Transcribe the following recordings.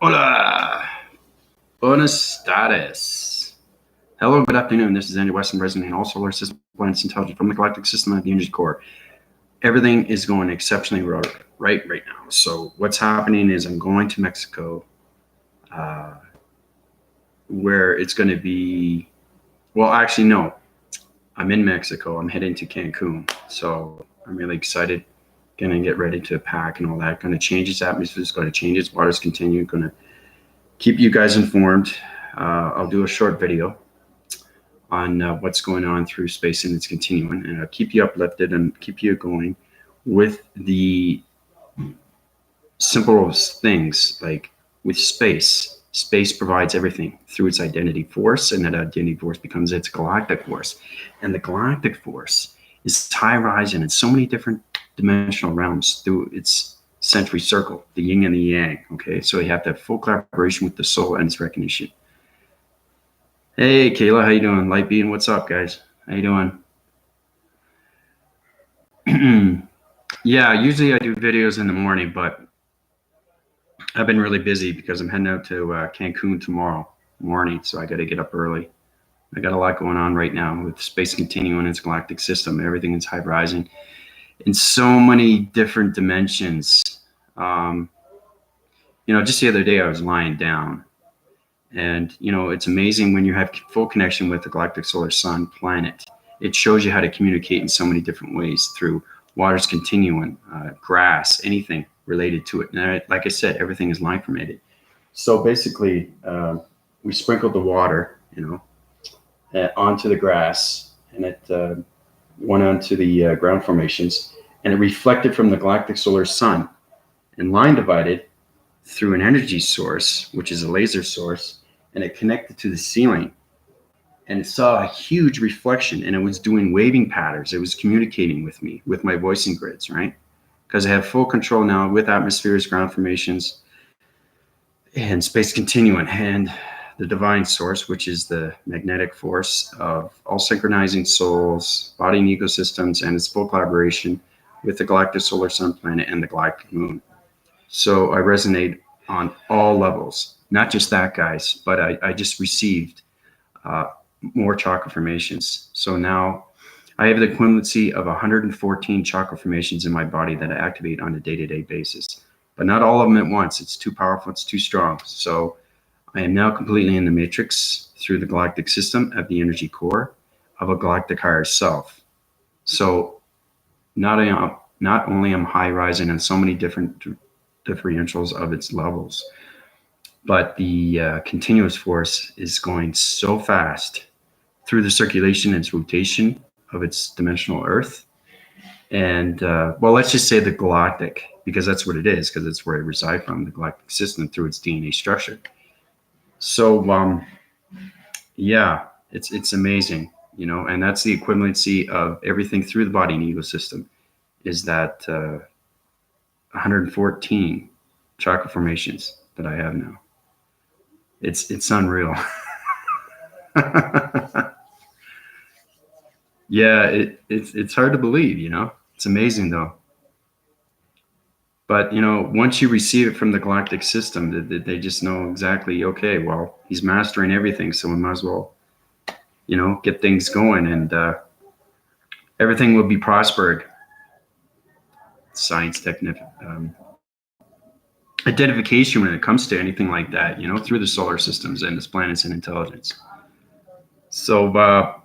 Hola, buenas tardes. Hello, good afternoon. This is Andy Weston, resident in all solar system planets intelligence from the galactic system of the energy core. Everything is going exceptionally right now. So what's happening is I'm going to Mexico, where it's going to be. Well, actually, no. I'm in Mexico. I'm heading to Cancun. So I'm really excited. Going to get ready to pack and all that. Going to change its atmosphere. It's going to change its waters. Continue. Going to keep you guys informed. I'll do a short video on what's going on through space and its continuum, and I'll keep you uplifted and keep you going with the simplest things. Like with space provides everything through its identity force, and that identity force becomes its galactic force. And the galactic force is high rising in so many different dimensional realms through its century circle, the yin and the yang. Okay, so you have to have full collaboration with the soul and its recognition. Hey, Kayla, how you doing? Light Being, what's up, guys? How you doing? Yeah, usually I do videos in the morning, but I've been really busy because I'm heading out to Cancun tomorrow morning, so I got to get up early. I got a lot going on right now with space continuum and its galactic system. Everything is high rising in so many different dimensions. Just the other day I was lying down. And, it's amazing when you have full connection with the galactic solar sun planet. It shows you how to communicate in so many different ways through water's continuum, grass, anything related to it. And like I said, everything is line permitted. So basically, we sprinkled the water, onto the grass, and it went onto the ground formations, and it reflected from the galactic solar sun and line divided through an energy source, which is a laser source, and it connected to the ceiling. And it saw a huge reflection, and it was doing waving patterns. It was communicating with me, with my voicing grids, right? Because I have full control now with atmospheres, ground formations, and space continuum, and the divine source, which is the magnetic force of all synchronizing souls, body and ecosystems, and its full collaboration with the galactic solar sun planet and the galactic moon. So I resonate on all levels, not just that, guys, but I just received more chakra formations. So now I have the equivalency of 114 chakra formations in my body that I activate on a day-to-day basis, but not all of them at once. It's too powerful. It's too strong. So I am now completely in the matrix through the galactic system of the energy core of a galactic higher self. So not only am high rising on so many different differentials of its levels, but the continuous force is going so fast through the circulation and its rotation of its dimensional Earth. And let's just say the galactic, because that's what it is, because it's where I reside from, the galactic system through its DNA structure. So yeah, it's amazing, and that's the equivalency of everything through the body and ecosystem, is that 114 chakra formations that I have now. It's unreal. Yeah, it's hard to believe, It's amazing though. But once you receive it from the galactic system, they just know exactly, okay, well, he's mastering everything, so we might as well, get things going, and everything will be prospered. Science technique, identification when it comes to anything like that, through the solar systems and its planets and intelligence. So, but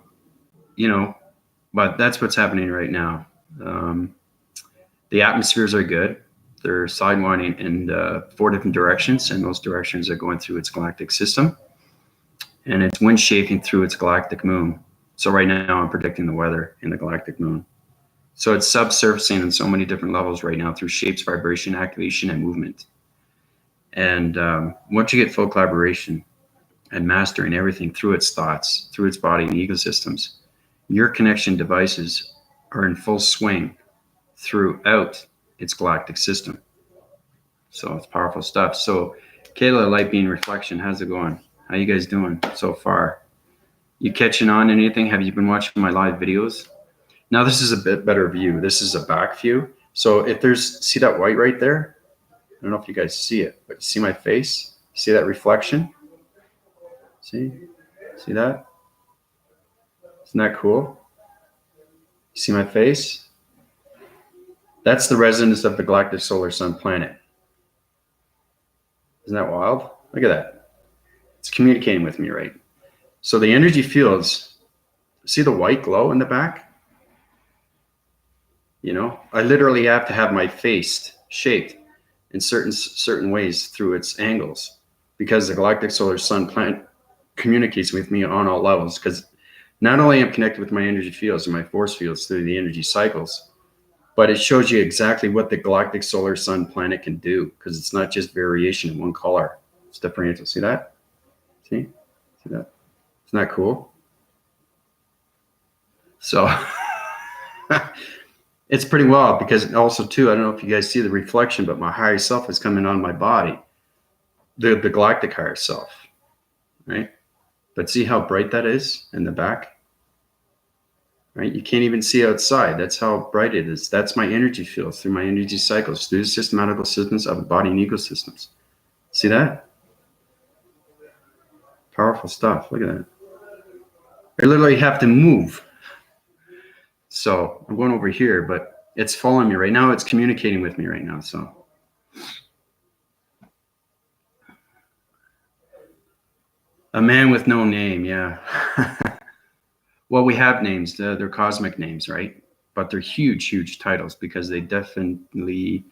that's what's happening right now. The atmospheres are good. They're sidewinding in 4 different directions, and those directions are going through its galactic system, and it's wind shaping through its galactic moon. So right now I'm predicting the weather in the galactic moon. So it's subsurfacing in so many different levels right now through shapes, vibration, activation, and movement. And once you get full collaboration and mastering everything through its thoughts, through its body and ecosystems, your connection devices are in full swing throughout its galactic system. So it's powerful stuff. So Kayla, Light Being Reflection, how's it going? How you guys doing so far? You catching on anything? Have you been watching my live videos? Now this is a bit better view. This is a back view. So if see that white right there? I don't know if you guys see it, but you see my face? See that reflection? See that? Isn't that cool? You see my face? That's the resonance of the galactic solar sun planet. Isn't that wild? Look at that. It's communicating with me, right? So the energy fields, see the white glow in the back? You know, I literally have to have my face shaped in certain ways through its angles, because the galactic solar sun planet communicates with me on all levels. Because not only am I connected with my energy fields and my force fields through the energy cycles, but it shows you exactly what the galactic solar sun planet can do, because it's not just variation in one color. It's differential. See that? See that? Isn't that cool? So it's pretty wild, because also too, I don't know if you guys see the reflection, but my higher self is coming on my body, the galactic higher self, right? But see how bright that is in the back, right? You can't even see outside. That's how bright it is. That's my energy field through my energy cycles, through the systematical systems of the body and ecosystems. See that? Powerful stuff. Look at that. I literally have to move. So I'm going over here, but it's following me right now. It's communicating with me right now. So a man with no name. Yeah. Well, we have names. They're cosmic names, right? But they're huge, huge titles, because they definitely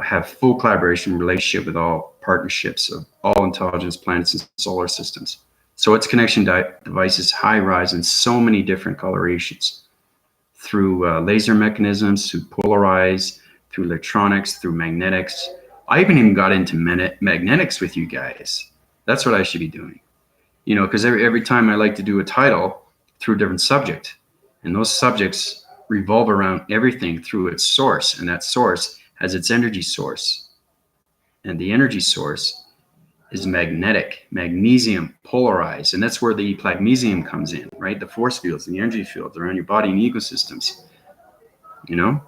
have full collaboration relationship with all partnerships of all intelligence planets and solar systems. So its connection devices high rise in so many different colorations, through laser mechanisms, through polarize, through electronics, through magnetics. I even got into magnetics with you guys. That's what I should be doing. You know, because every time I like to do a title through a different subject, and those subjects revolve around everything through its source, and that source has its energy source, and the energy source is magnetic, magnesium, polarized, and that's where the magnesium comes in, right? The force fields and the energy fields around your body and ecosystems, you know?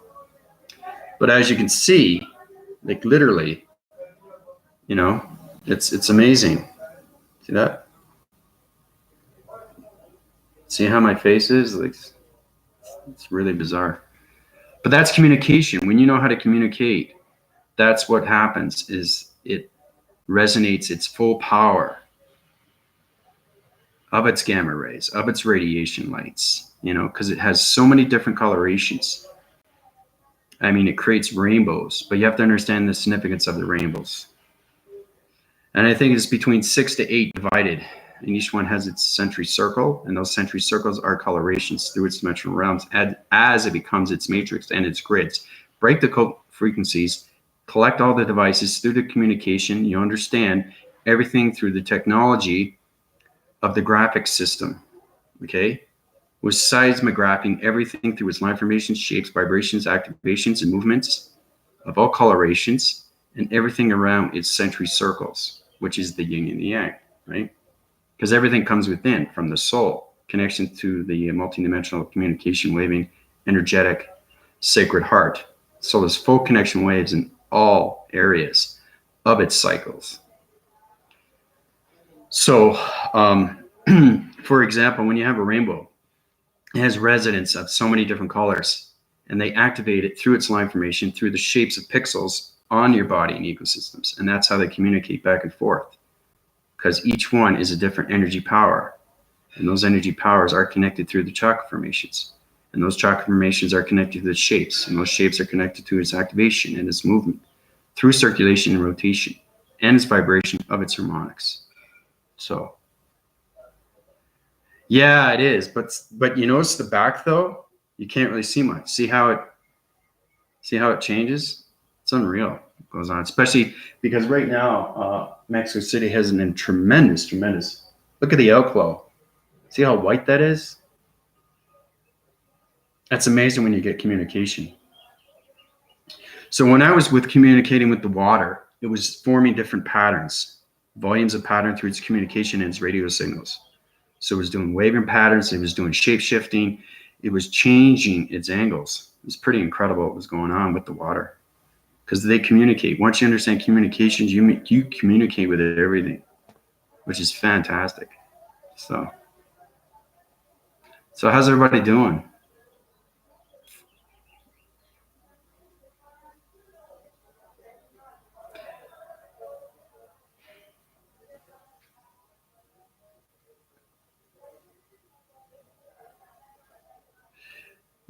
But as you can see, like literally, you know, it's amazing. See that? See how my face is? Like, it's really bizarre. But that's communication. When you know how to communicate, that's what happens, is it resonates its full power of its gamma rays, of its radiation lights, you know, because it has so many different colorations. I mean, it creates rainbows, but you have to understand the significance of the rainbows. And I think it's between 6 to 8 divided, and each one has its century circle, and those century circles are colorations through its dimensional realms as it becomes its matrix and its grids. Break the code frequencies, collect all the devices through the communication. You understand everything through the technology of the graphic system, okay? With seismographing everything through its line formations, shapes, vibrations, activations, and movements of all colorations, and everything around its century circles, which is the yin and the yang, right? Because everything comes within, from the soul, connection to the multidimensional communication waving, energetic, sacred heart. So there's full connection waves in all areas of its cycles. So, for example, when you have a rainbow, it has resonance of so many different colors, and they activate it through its line formation, through the shapes of pixels on your body and ecosystems. And that's how they communicate back and forth, because each one is a different energy power. And those energy powers are connected through the chakra formations. And those chakra formations are connected to the shapes. And those shapes are connected to its activation and its movement through circulation and rotation and its vibration of its harmonics. So, yeah, it is. But you notice the back though, you can't really see much. See how it changes? It's unreal. It goes on, especially because right now, Mexico City has a tremendous. Look at the outflow. See how white that is? That's amazing when you get communication. So when I was communicating with the water, it was forming different patterns, volumes of pattern through its communication and its radio signals. So it was doing waving patterns, it was doing shape shifting, it was changing its angles. It was pretty incredible what was going on with the water, because they communicate. Once you understand communications, you communicate with everything, which is fantastic. So how's everybody doing?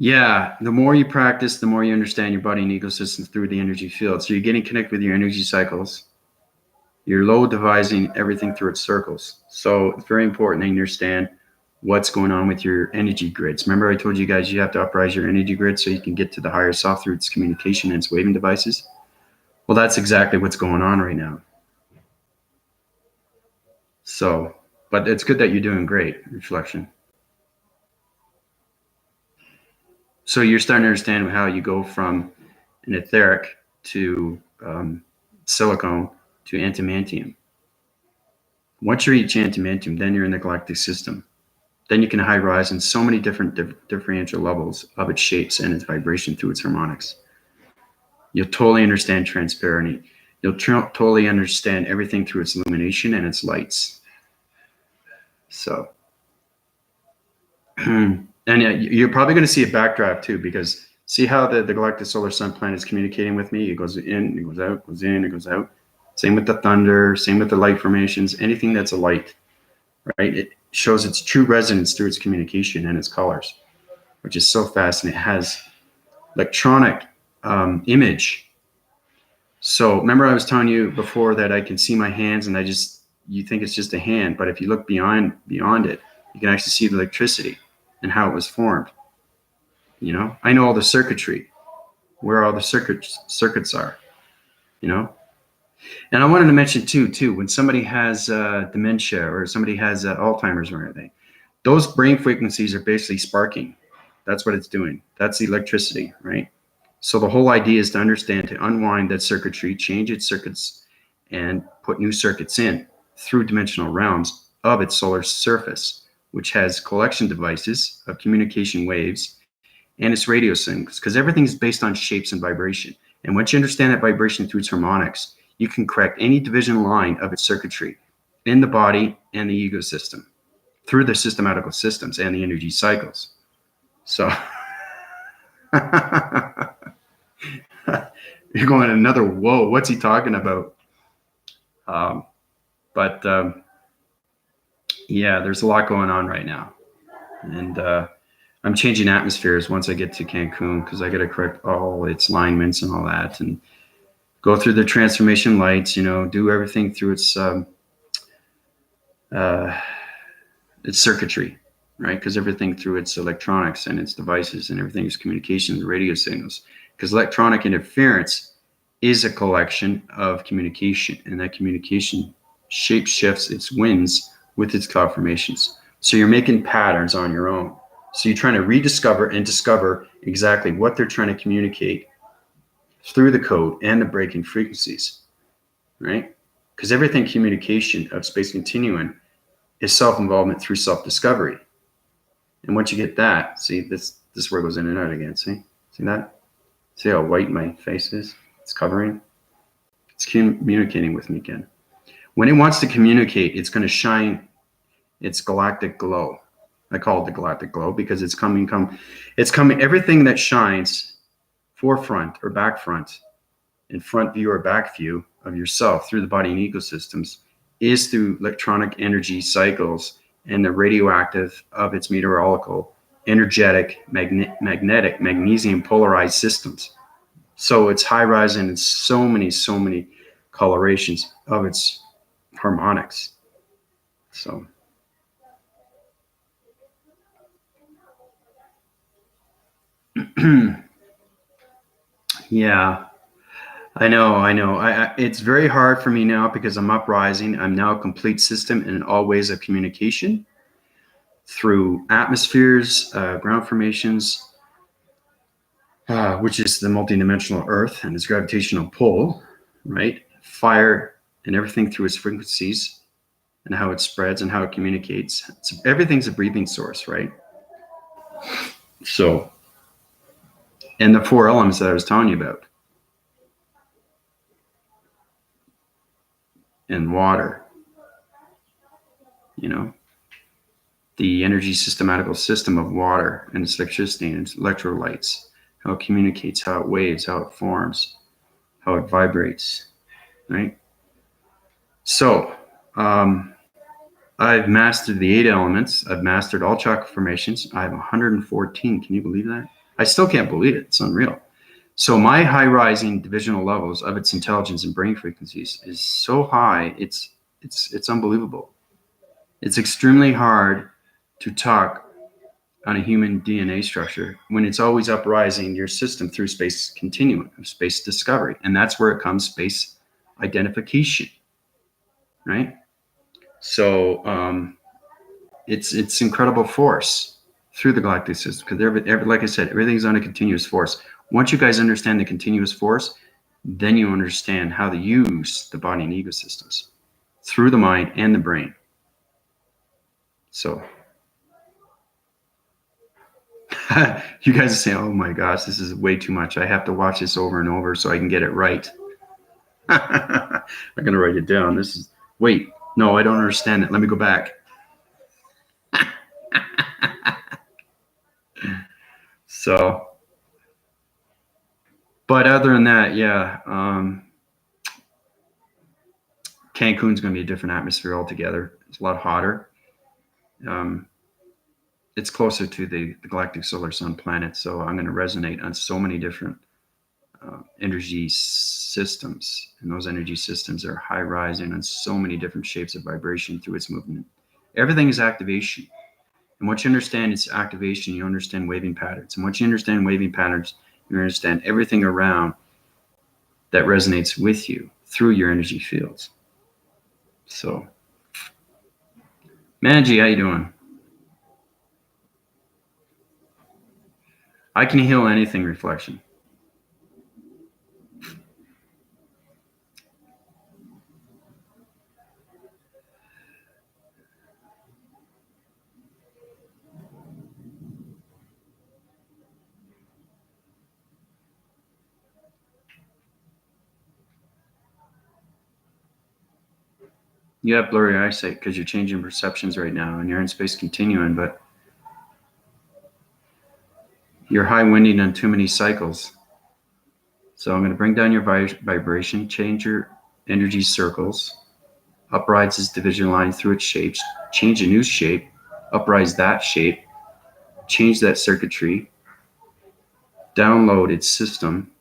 Yeah, the more you practice, the more you understand your body and ecosystem through the energy field. So you're getting connected with your energy cycles. You're low devising everything through its circles. So it's very important that you understand what's going on with your energy grids. Remember I told you guys you have to uprise your energy grid so you can get to the higher self through its communication and its waving devices? Well, that's exactly what's going on right now. So, but it's good that you're doing great, reflection. So you're starting to understand how you go from an etheric to silicone to antimantium. Once you reach antimantium, then you're in the galactic system. Then you can high rise in so many different differential levels of its shapes and its vibration through its harmonics. You'll totally understand transparency. You'll totally understand everything through its illumination and its lights. So, and you're probably going to see a backdraft too, because see how the galactic solar sun planet is communicating with me? It goes in, it goes out, goes in, it goes out. Same with the thunder, same with the light formations, anything that's a light, right? It shows its true resonance through its communication and its colors, which is so fascinating. It has electronic image. So remember I was telling you before that I can see my hands and you think it's just a hand, but if you look beyond it, you can actually see the electricity and how it was formed. You know, I know all the circuitry, where all the circuits are, you know. And I wanted to mention too, when somebody has dementia or somebody has Alzheimer's or anything, those brain frequencies are basically sparking. That's what it's doing. That's the electricity, right? So the whole idea is to understand, to unwind that circuitry, change its circuits, and put new circuits in through dimensional realms of its solar surface, which has collection devices of communication waves and its radio signals, because everything is based on shapes and vibration. And once you understand that vibration through its harmonics, you can correct any division line of its circuitry in the body and the ecosystem through the systematical systems and the energy cycles. So you're going another, whoa, what's he talking about? Yeah, there's a lot going on right now. And I'm changing atmospheres once I get to Cancun, because I got to correct all its alignments and all that, and go through the transformation lights, you know, do everything through its circuitry, right? Because everything through its electronics and its devices and everything is communications, radio signals. Because electronic interference is a collection of communication, and that communication shape shifts its winds with its cloud formations. So you're making patterns on your own. So you're trying to rediscover and discover exactly what they're trying to communicate through the code and the breaking frequencies, right? Because everything communication of space continuum is self-involvement through self-discovery. And once you get that, see, this word goes in and out again, see that? See how white my face is? It's covering. It's communicating with me again. When it wants to communicate, it's going to shine its galactic glow. I call it the galactic glow because it's coming, everything that shines forefront or back front, in front view or back view of yourself through the body and ecosystems is through electronic energy cycles and the radioactive of its meteorological, energetic, magnetic, magnesium polarized systems. So it's high rise and it's so many colorations of its harmonics. So yeah, I know. It's very hard for me now because I'm uprising. I'm now a complete system in all ways of communication through atmospheres, ground formations, which is the multidimensional Earth and its gravitational pull, right? Fire and everything through its frequencies and how it spreads and how it communicates. Everything's a breathing source, right? So, and the four elements that I was telling you about. and water. You know, the energy systematical system of water and its electricity and its electrolytes, how it communicates, how it waves, how it forms, how it vibrates, right? So I've mastered the 8 elements. I've mastered all chakra formations. I have 114. Can you believe that? I still can't believe it. It's unreal. So my high rising divisional levels of its intelligence and brain frequencies is so high, it's unbelievable. It's extremely hard to talk on a human DNA structure when it's always uprising your system through space continuum, space discovery. And that's where it comes space identification, right? So it's incredible force through the galactic system, because like I said, everything's on a continuous force. Once you guys understand the continuous force, then you understand how to use the body and ego systems through the mind and the brain. So you guys are saying, oh my gosh, this is way too much. I have to watch this over and over so I can get it right. I'm going to write it down. Wait, no, I don't understand it. Let me go back. So, but other than that, yeah, Cancun's going to be a different atmosphere altogether. It's a lot hotter. It's closer to the galactic solar sun planet, so I'm going to resonate on so many different energy systems, and those energy systems are high rising on so many different shapes of vibration through its movement. Everything is activation, and once you understand its activation, you understand waving patterns, and once you understand waving patterns, you understand everything around that resonates with you through your energy fields. So, Manji, how you doing? I can heal anything, reflection. You have blurry eyesight because you're changing perceptions right now, and you're in space continuum, but you're high winding on too many cycles. So I'm going to bring down your vibration, change your energy circles, uprise its division line through its shapes, change a new shape, uprise that shape, change that circuitry, download its system,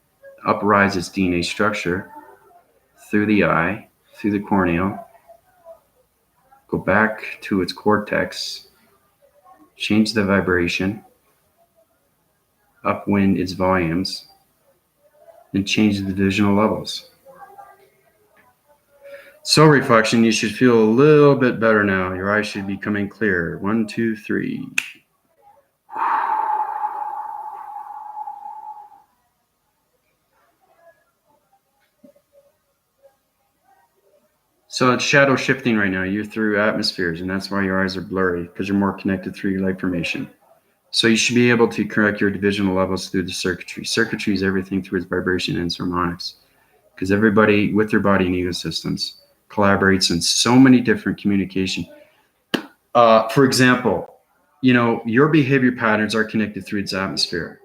uprise its DNA structure through the eye, through the corneal, go back to its cortex, change the vibration, upwind its volumes, and change the divisional levels. So reflection, you should feel a little bit better now. Your eyes should be coming clear. 1, 2, 3. So it's shadow shifting right now. You're through atmospheres, and that's why your eyes are blurry, because you're more connected through your light formation. So you should be able to correct your divisional levels through the circuitry. Circuitry is everything through its vibration and its harmonics, because everybody with their body and ego systems collaborates in so many different communication. For example, your behavior patterns are connected through its atmosphere.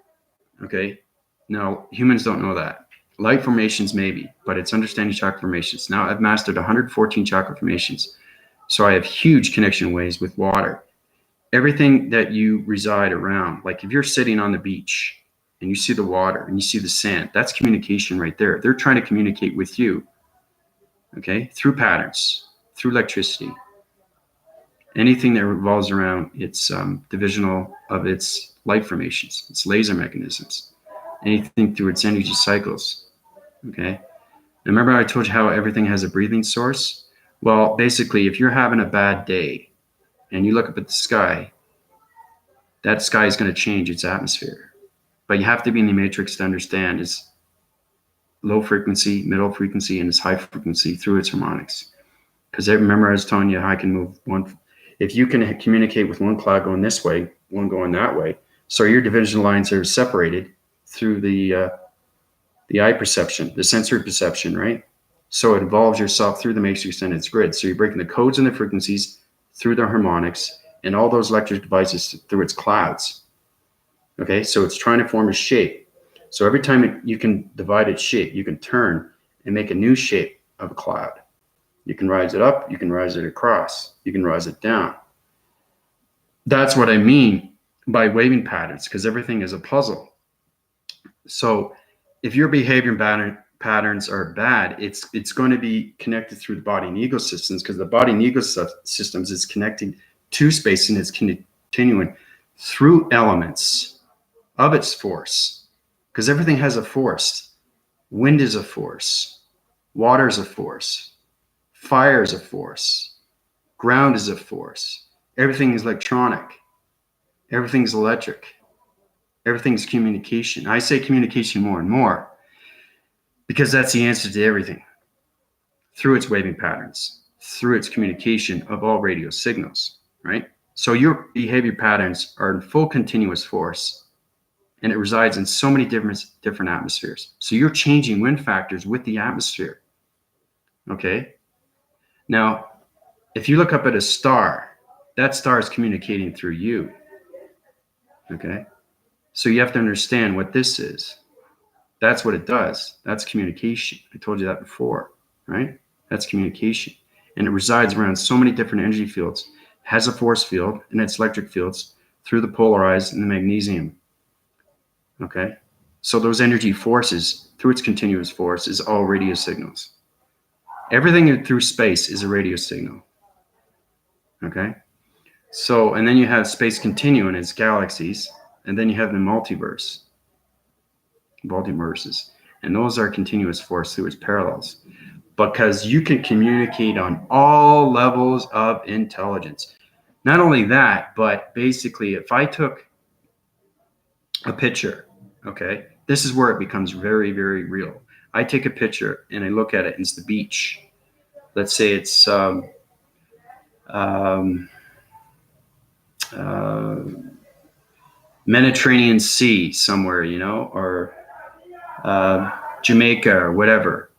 Okay. Now, humans don't know that. Light formations maybe, but it's understanding chakra formations. Now I've mastered 114 chakra formations. So I have huge connection ways with water. Everything that you reside around, like if you're sitting on the beach and you see the water and you see the sand, that's communication right there. They're trying to communicate with you, okay, through patterns, through electricity. Anything that revolves around its divisional of its light formations, its laser mechanisms, anything through its energy cycles, okay? Now remember I told you how everything has a breathing source? Well, basically, if you're having a bad day and you look up at the sky, that sky is going to change its atmosphere. But you have to be in the matrix to understand its low frequency, middle frequency, and its high frequency through its harmonics. Because remember I was telling you how I can move one. If you can communicate with one cloud going this way, one going that way, so your division lines are separated through the eye perception, the sensory perception, right? So it evolves yourself through the matrix and its grid. So you're breaking the codes and the frequencies through the harmonics and all those electric devices through its clouds. Okay, so it's trying to form a shape. So every time you can divide its shape, you can turn and make a new shape of a cloud. You can rise it up, you can rise it across, you can rise it down. That's what I mean by waving patterns, because everything is a puzzle. So if your behavior patterns are bad, it's going to be connected through the body and ego systems, because the body and ego systems is connecting to space and it's continuing through elements of its force, because everything has a force. Wind is a force, water is a force, fire is a force, ground is a force, everything is electronic, everything's electric, everything's communication. I say communication more and more because that's the answer to everything, through its waving patterns, through its communication of all radio signals, right? So your behavior patterns are in full continuous force, and it resides in so many different atmospheres. So you're changing wind factors with the atmosphere, okay? Now, if you look up at a star, that star is communicating through you, okay? So you have to understand what this is. That's what it does. That's communication. I told you that before, right? That's communication. And it resides around so many different energy fields. It has a force field and its electric fields through the polarized and the magnesium. Okay? So those energy forces, through its continuous force, is all radio signals. Everything through space is a radio signal. Okay? So, and then you have space continuum and its galaxies, and then you have the multiverses, and those are continuous force through its parallels, because you can communicate on all levels of intelligence. Not only that, but basically, if I took a picture, okay, this is where it becomes very, very real. I take a picture and I look at it, and it's the beach. Let's say it's Mediterranean Sea somewhere, you know, or Jamaica or whatever.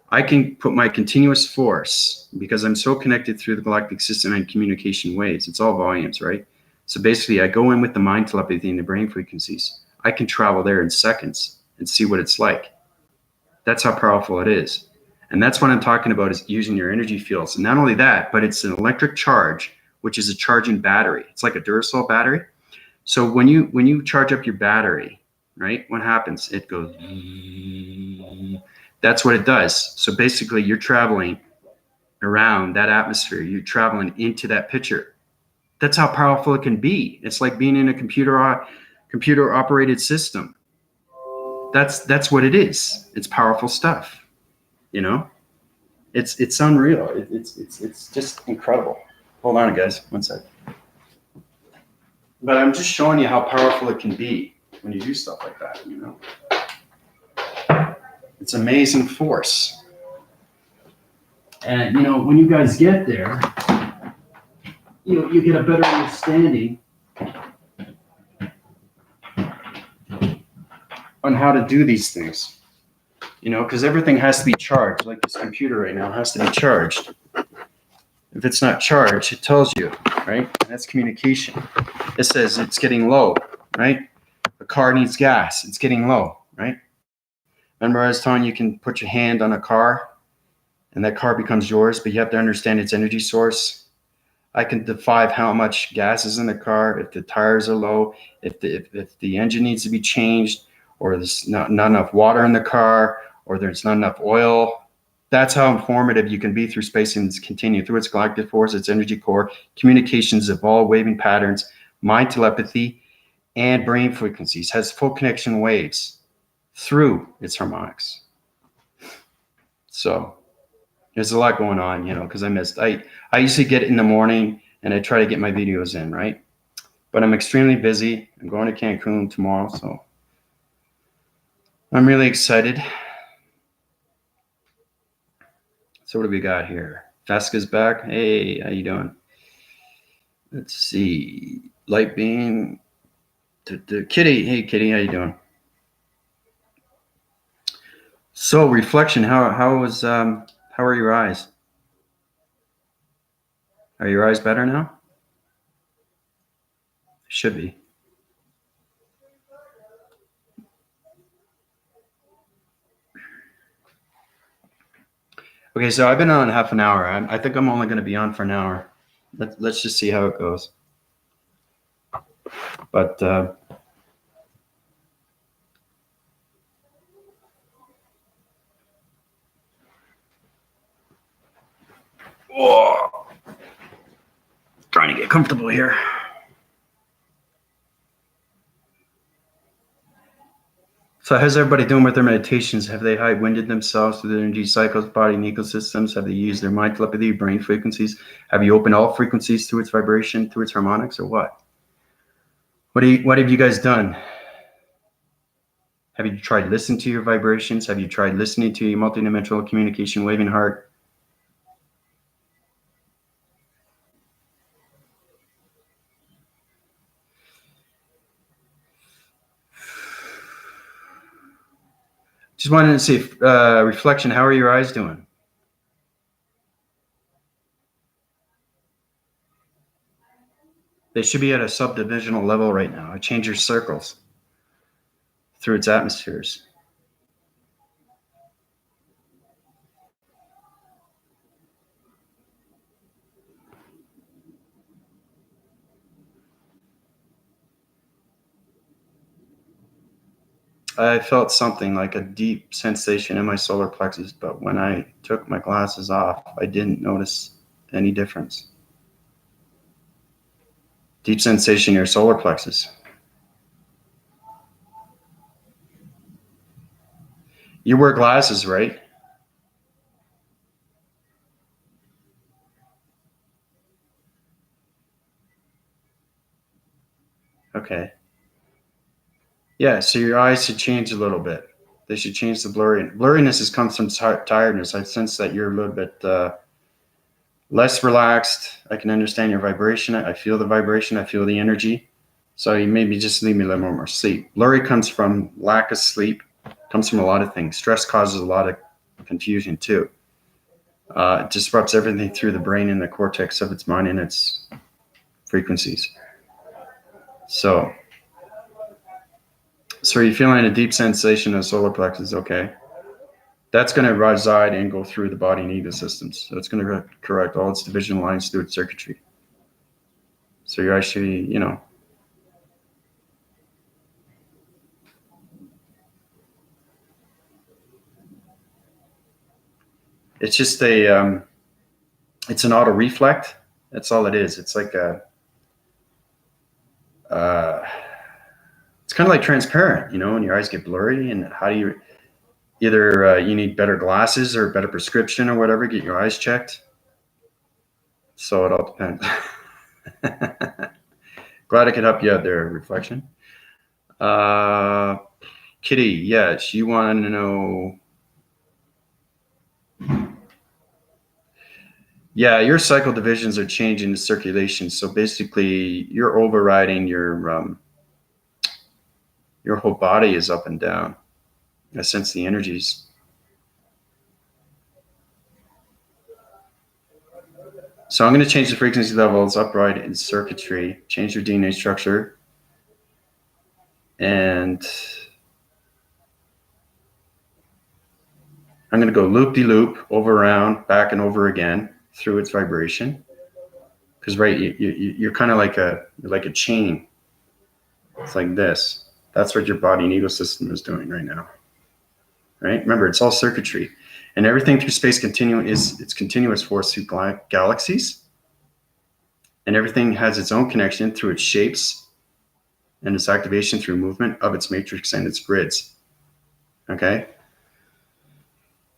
I can put my continuous force, because I'm so connected through the galactic system and communication waves. It's all volumes, right? So basically, I go in with the mind telepathy and the brain frequencies. I can travel there in seconds and see what it's like. That's how powerful it is. And that's what I'm talking about, is using your energy fields. And not only that, but it's an electric charge, which is a charging battery. It's like a Duracell battery. So when you charge up your battery, right, what happens? It goes. That's what it does. So basically, you're traveling around that atmosphere. You're traveling into that picture. That's how powerful it can be. It's like being in a computer operated system. That's what it is. It's powerful stuff. You know, it's unreal. It's just incredible. Hold on, guys, one sec. But I'm just showing you how powerful it can be when you do stuff like that. You know, it's amazing force. And you know, when you guys get there, you get a better understanding on how to do these things. You know, because everything has to be charged. Like this computer right now has to be charged. If it's not charged, it tells you, right? And that's communication. It says it's getting low, right? The car needs gas. It's getting low, right? Remember I was telling you can put your hand on a car and that car becomes yours, but you have to understand its energy source. I can define how much gas is in the car, if the tires are low, if the engine needs to be changed, or there's not enough water in the car, or there's not enough oil. That's how informative you can be through space and continue through its galactic force, its energy core, communications of all waving patterns, mind telepathy, and brain frequencies, has full connection waves through its harmonics. So there's a lot going on, you know, because I usually get it in the morning and I try to get my videos in, right? But I'm extremely busy. I'm going to Cancun tomorrow, so I'm really excited. So what do we got here? Fesca's back. Hey, how you doing? Let's see. Light beam. Kitty. Hey, Kitty, how you doing? So reflection. How How are your eyes? Are your eyes better now? Should be. Okay, so I've been on half an hour. I think I'm only going to be on for an hour. Let's just see how it goes. But whoa, trying to get comfortable here. So how's everybody doing with their meditations? Have they high-winded themselves through their energy cycles, body and ecosystems? Have they used their mind telepathy, brain frequencies? Have you opened all frequencies through its vibration, through its harmonics, or what? What have you guys done? Have you tried listening to your vibrations? Have you tried listening to your multidimensional communication waving heart? Just wanted to see reflection. How are your eyes doing? They should be at a subdivisional level right now. Change your circles through its atmospheres. I felt something like a deep sensation in my solar plexus, but when I took my glasses off, I didn't notice any difference. Deep sensation in your solar plexus. You wear glasses, right? Okay. Yeah, so your eyes should change a little bit. They should change the blurriness comes from tiredness. I sense that you're a little bit less relaxed. I can understand your vibration. I feel the vibration. I feel the energy. So you maybe just need me a little more sleep. Blurry comes from lack of sleep. Comes from a lot of things. Stress causes a lot of confusion too. It disrupts everything through the brain and the cortex of its mind and its frequencies. So you're feeling a deep sensation of solar plexus, okay? That's going to reside and go through the body and ego systems. So it's going to correct all its division lines through its circuitry. So you're actually, it's just it's an auto reflect. That's all it is. It's like it's kind of like transparent, and your eyes get blurry. And how do you, either you need better glasses or better prescription or whatever, get your eyes checked. So it all depends. Glad I could help you out there, Reflection. Kitty, yes, you want to know. Yeah, your cycle divisions are changing the circulation. So basically, you're overriding your whole body is up and down. I sense the energies. So I'm going to change the frequency levels upright in circuitry, change your DNA structure, and I'm going to go loop-de-loop, over, around, back and over again through its vibration. Because you're kind of like a chain. It's like this. That's what your body and ego system is doing right now. Right? Remember, it's all circuitry. And everything through space continuum it's continuous force through galaxies. And everything has its own connection through its shapes and its activation through movement of its matrix and its grids. Okay?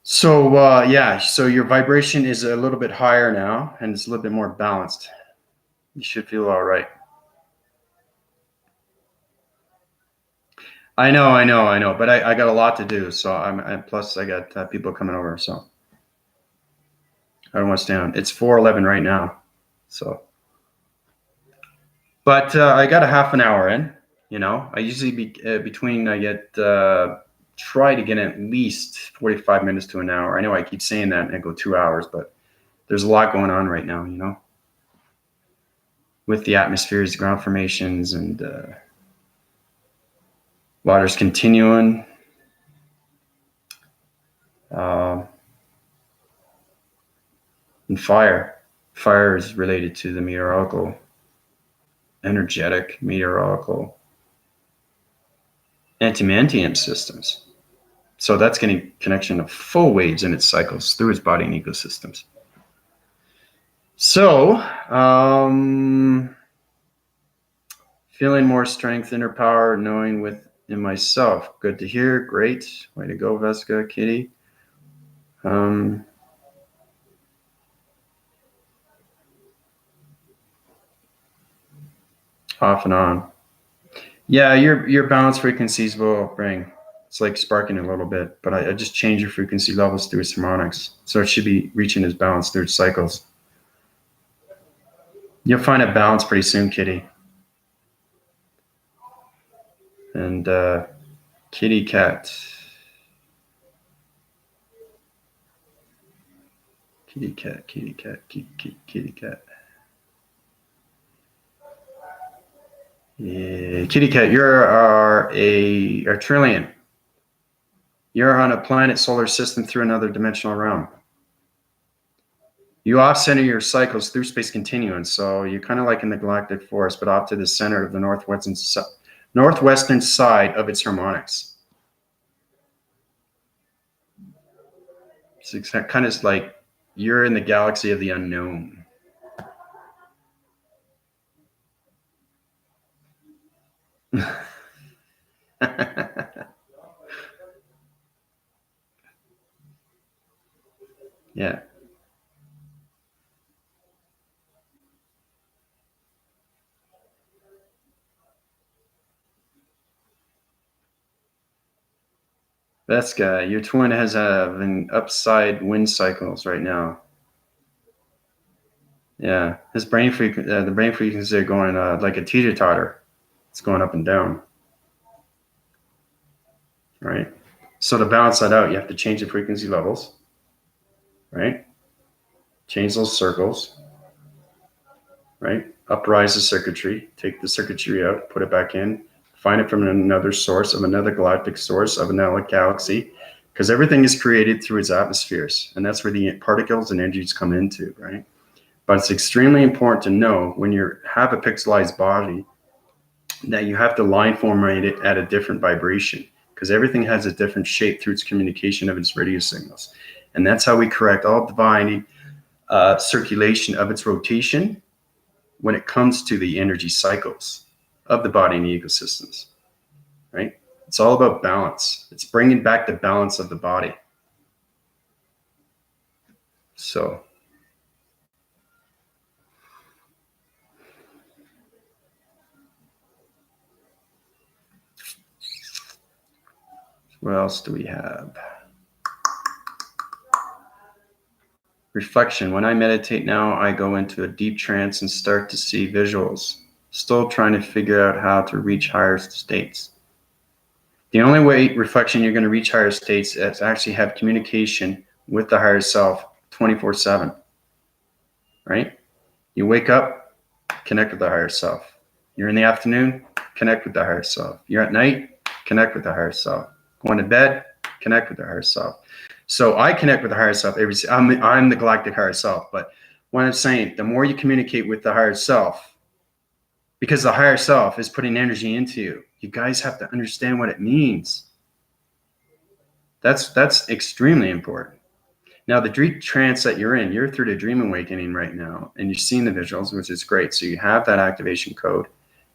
So, so your vibration is a little bit higher now, and it's a little bit more balanced. You should feel all right. I know, but I got a lot to do. So plus I got people coming over, so I don't want to stay on. It's 4:11 right now, so. But I got a half an hour in. I usually between I get try to get at least 45 minutes to an hour. I know I keep saying that and I go 2 hours, but there's a lot going on right now, you know, with the atmospheres, ground formations, and water's continuum. And fire. Fire is related to the meteorological, energetic, meteorological, antimantium systems. So that's getting connection of full waves in its cycles through its body and ecosystems. So, feeling more strength, inner power, knowing within myself. Good to hear. Great. Way to go, Vesca, Kitty. Off and on. Yeah, your balance frequencies will bring. It's like sparking a little bit, but I just change your frequency levels through its harmonics. So it should be reaching its balance through its cycles. You'll find a balance pretty soon, Kitty. And kitty cat. Kitty cat, kitty cat, kitty cat. Yeah, kitty cat, you're a trillion. You're on a planet solar system through another dimensional realm. You off-center your cycles through space continuum, so you're kind of like in the galactic forest, but off to the center of the northwestern side of its harmonics. So it's kind of like you're in the galaxy of the unknown. Yeah. This guy, your twin has an upside wind cycles right now. Yeah, his brain the brain frequencies are going like a teeter-totter. It's going up and down. Right? So to balance that out, you have to change the frequency levels. Right? Change those circles. Right? Uprise the circuitry. Take the circuitry out, put it back in. Find it from another source, of another galactic source, of another galaxy. Because everything is created through its atmospheres. And that's where the particles and energies come into, right? But it's extremely important to know when you have a pixelized body that you have to line formate it at a different vibration, because everything has a different shape through its communication of its radio signals. And that's how we correct all divine circulation of its rotation when it comes to the energy cycles of the body and the ecosystems, right? It's all about balance. It's bringing back the balance of the body. So what else do we have? Reflection. When I meditate now, I go into a deep trance and start to see visuals. Still trying to figure out how to reach higher states. The only way reflection you're going to reach higher states is to actually have communication with the higher self 24/7. Right? You wake up, connect with the higher self. You're in the afternoon, connect with the higher self. You're at night, connect with the higher self. Going to bed, connect with the higher self. So I connect with the higher self every. I'm the galactic higher self. But what I'm saying, the more you communicate with the higher self, because the higher self is putting energy into you, you guys have to understand what it means. That's extremely important. Now, the deep trance that you're through the dream awakening right now, and you're seeing the visuals, which is great. So you have that activation code.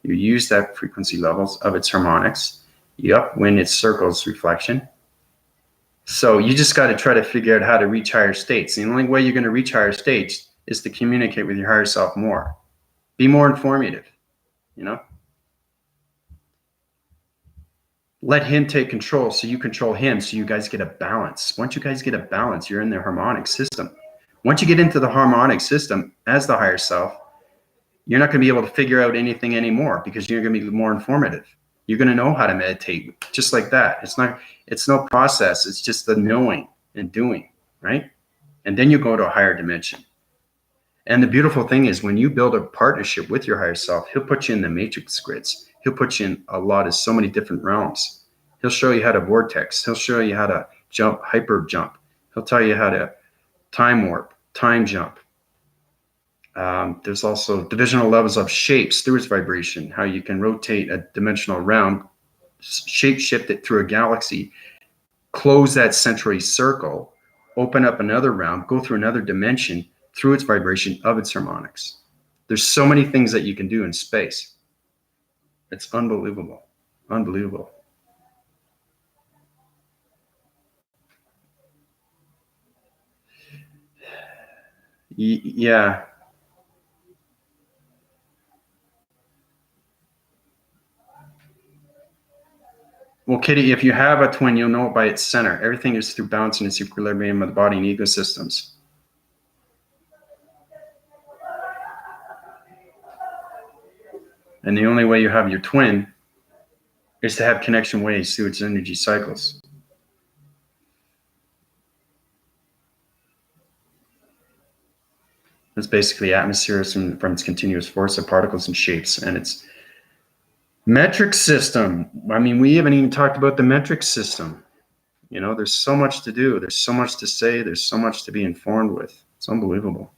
You use that frequency levels of its harmonics. You upwind its circles reflection. So you just got to try to figure out how to reach higher states. The only way you're going to reach higher states is to communicate with your higher self more. Be more informative, you know? Let him take control so you control him, so you guys get a balance. Once you guys get a balance, you're in the harmonic system. Once you get into the harmonic system as the higher self, you're not going to be able to figure out anything anymore because you're going to be more informative. You're going to know how to meditate just like that. It's no process. It's just the knowing and doing, right? And then you go to a higher dimension. And the beautiful thing is when you build a partnership with your higher self, he'll put you in the matrix grids. He'll put you in so many different realms. He'll show you how to vortex. He'll show you how to jump, hyper jump. He'll tell you how to time warp, time jump. There's also divisional levels of shapes through its vibration, how you can rotate a dimensional realm, shape shift it through a galaxy, close that century circle, open up another realm, go through another dimension through its vibration of its harmonics. There's so many things that you can do in space. It's unbelievable. Unbelievable. Yeah. Well, Kitty, if you have a twin, you'll know it by its center. Everything is through balance and its equilibrium of the body and ecosystems. And the only way you have your twin is to have connection waves through its energy cycles. It's basically atmosphere from its continuous force of particles and shapes and its metric system. I mean, we haven't even talked about the metric system. You know, there's so much to do. There's so much to say. There's so much to be informed with. It's unbelievable.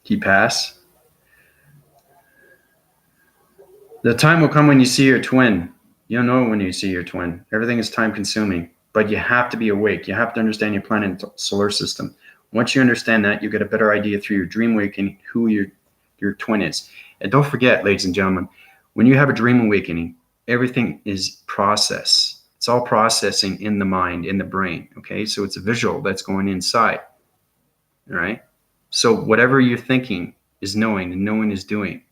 Key pass. The time will come when you see your twin. You'll know when you see your twin. Everything is time consuming, but you have to be awake. You have to understand your planet and solar system. Once you understand that, you get a better idea through your dream awakening who your twin is. And don't forget, ladies and gentlemen, when you have a dream awakening, everything is process. It's all processing in the mind, in the brain. Okay, so it's a visual that's going inside. All right. So whatever you're thinking is knowing, and knowing is doing.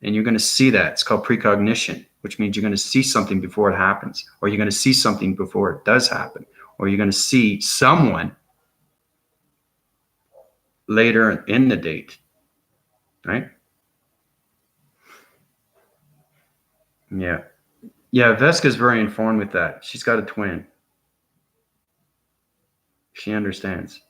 And you're going to see that. It's called precognition, which means you're going to see something before it happens, or you're going to see something before it does happen, or you're going to see someone later in the date, right? Yeah. Yeah, Veska's very informed with that. She's got a twin. She understands.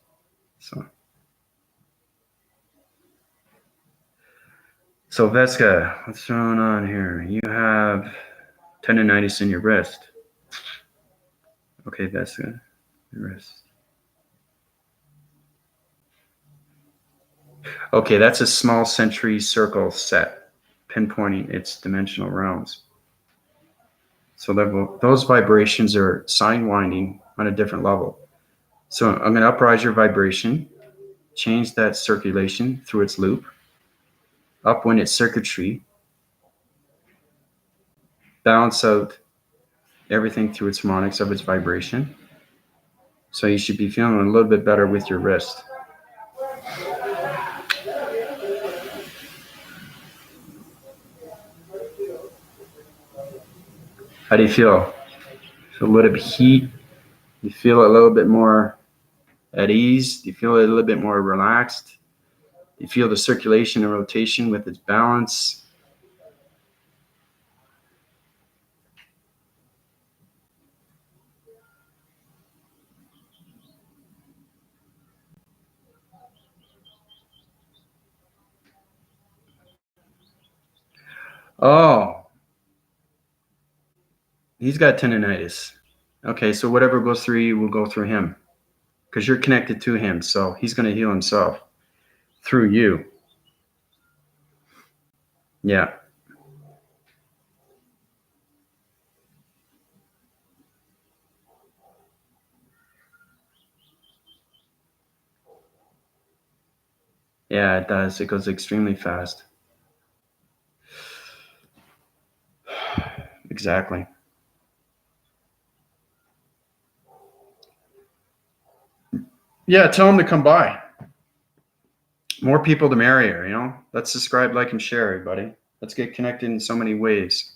So Veska, what's going on here? You have tendonitis in your wrist. Okay, Veska, your wrist. Okay, that's a small century circle set, pinpointing its dimensional realms. So those vibrations are sine winding on a different level. So I'm going to uprise your vibration, change that circulation through its loop, upwind its circuitry, balance out everything through its harmonics of its vibration. So you should be feeling a little bit better with your wrist. How do you feel? Feel a little bit of heat? You feel a little bit more at ease? Do you feel a little bit more relaxed? You feel the circulation and rotation with its balance? Oh, he's got tendonitis. Okay, so whatever goes through you will go through him because you're connected to him. So he's going to heal himself through you. Yeah. Yeah, it does. It goes extremely fast. Exactly. Yeah, tell him to come by. More people, the merrier, you know? Let's subscribe, like, and share, everybody. Let's get connected in so many ways.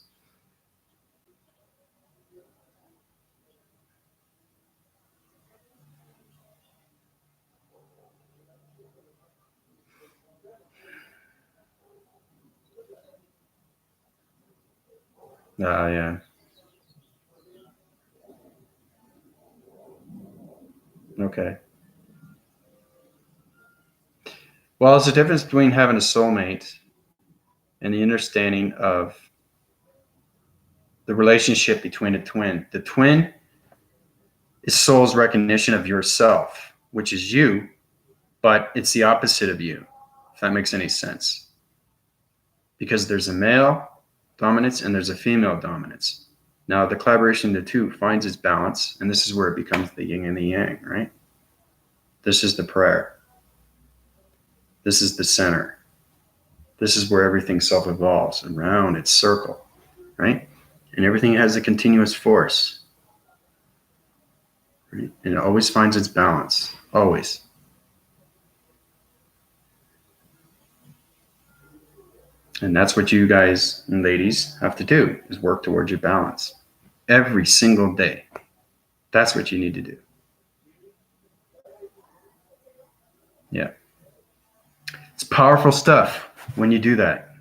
Yeah. Okay. Well, there's a difference between having a soulmate and the understanding of the relationship between a twin. The twin is soul's recognition of yourself, which is you, but it's the opposite of you, if that makes any sense. Because there's a male dominance and there's a female dominance. Now, the collaboration of the two finds its balance, and this is where it becomes the yin and the yang, right? This is the prayer. This is the center. This is where everything self evolves around its circle, right? And everything has a continuous force, right? And it always finds its balance, always. And that's what you guys and ladies have to do is work towards your balance every single day. That's what you need to do. Yeah. It's powerful stuff when you do that.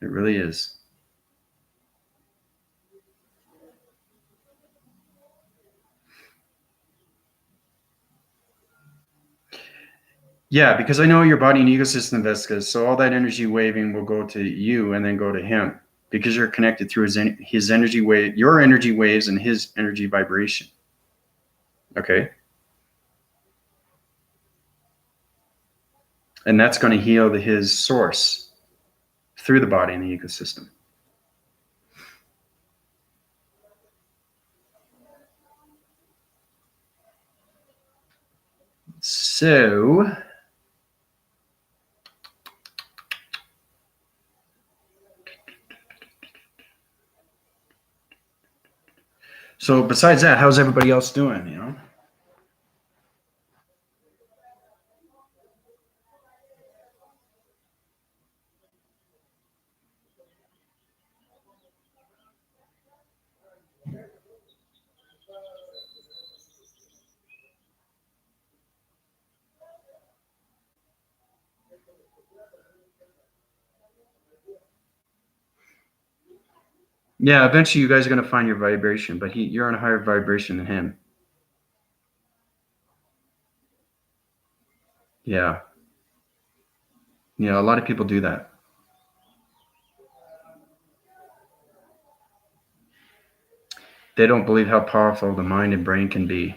It really is. Yeah, because I know your body and ecosystem investigates, so all that energy waving will go to you and then go to him because you're connected through his energy wave, your energy waves, and his energy vibration. Okay, and that's going to heal his source through the body and the ecosystem. So, besides that, how's everybody else doing? You know. Yeah, eventually you guys are going to find your vibration, but you're on a higher vibration than him. Yeah. Yeah, a lot of people do that. They don't believe how powerful the mind and brain can be.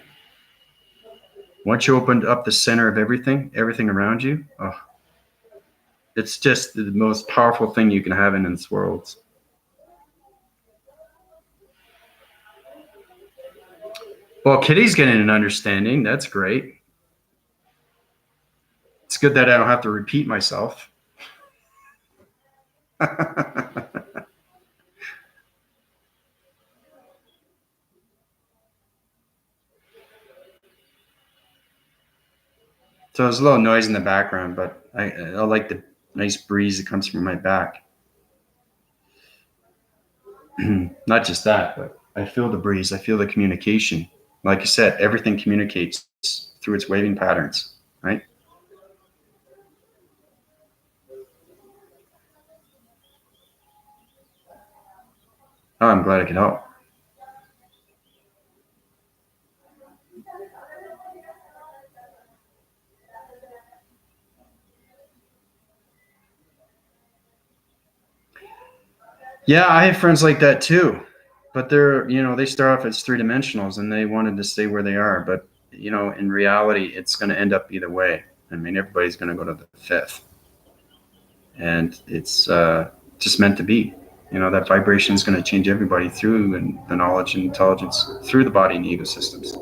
Once you opened up the center of everything around you, oh, it's just the most powerful thing you can have in this world. Well, Kitty's getting an understanding. That's great. It's good that I don't have to repeat myself. So there's a little noise in the background, but I like the nice breeze that comes from my back. Not just that, but I feel the breeze. I feel the communication. Like you said, everything communicates through its waving patterns, right? Oh, I'm glad I could help. Yeah, I have friends like that too, but they start off as three dimensionals and they wanted to stay where they are. But, in reality, it's going to end up either way. I mean, everybody's going to go to the fifth, and it's just meant to be. That vibration is going to change everybody through and the knowledge and intelligence through the body and the ecosystems.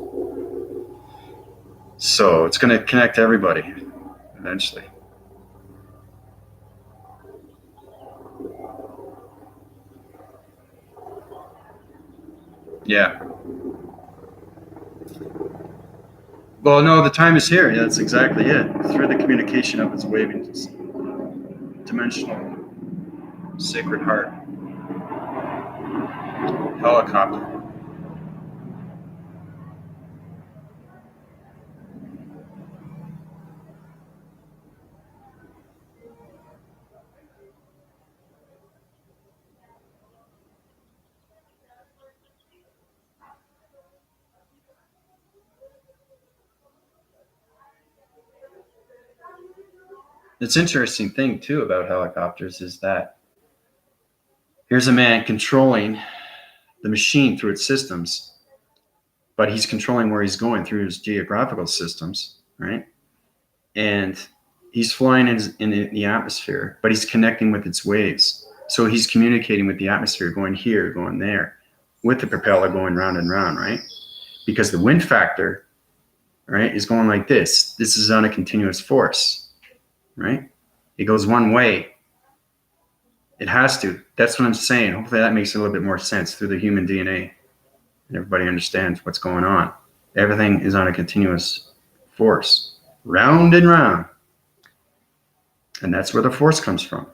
So it's going to connect everybody eventually. Yeah. Well, no, the time is here. Yeah, that's exactly it. Through the communication of its waving dimensional sacred heart helicopter. It's interesting thing too about helicopters is that here's a man controlling the machine through its systems, but he's controlling where he's going through his geographical systems, right? And he's flying in the atmosphere, but he's connecting with its waves. So he's communicating with the atmosphere, going here, going there, with the propeller going round and round, right? Because the wind factor, right, is going like this. This is on a continuous force, right? It goes one way. It has to. That's what I'm saying. Hopefully that makes a little bit more sense through the human DNA. And everybody understands what's going on. Everything is on a continuous force, round and round. And that's where the force comes from.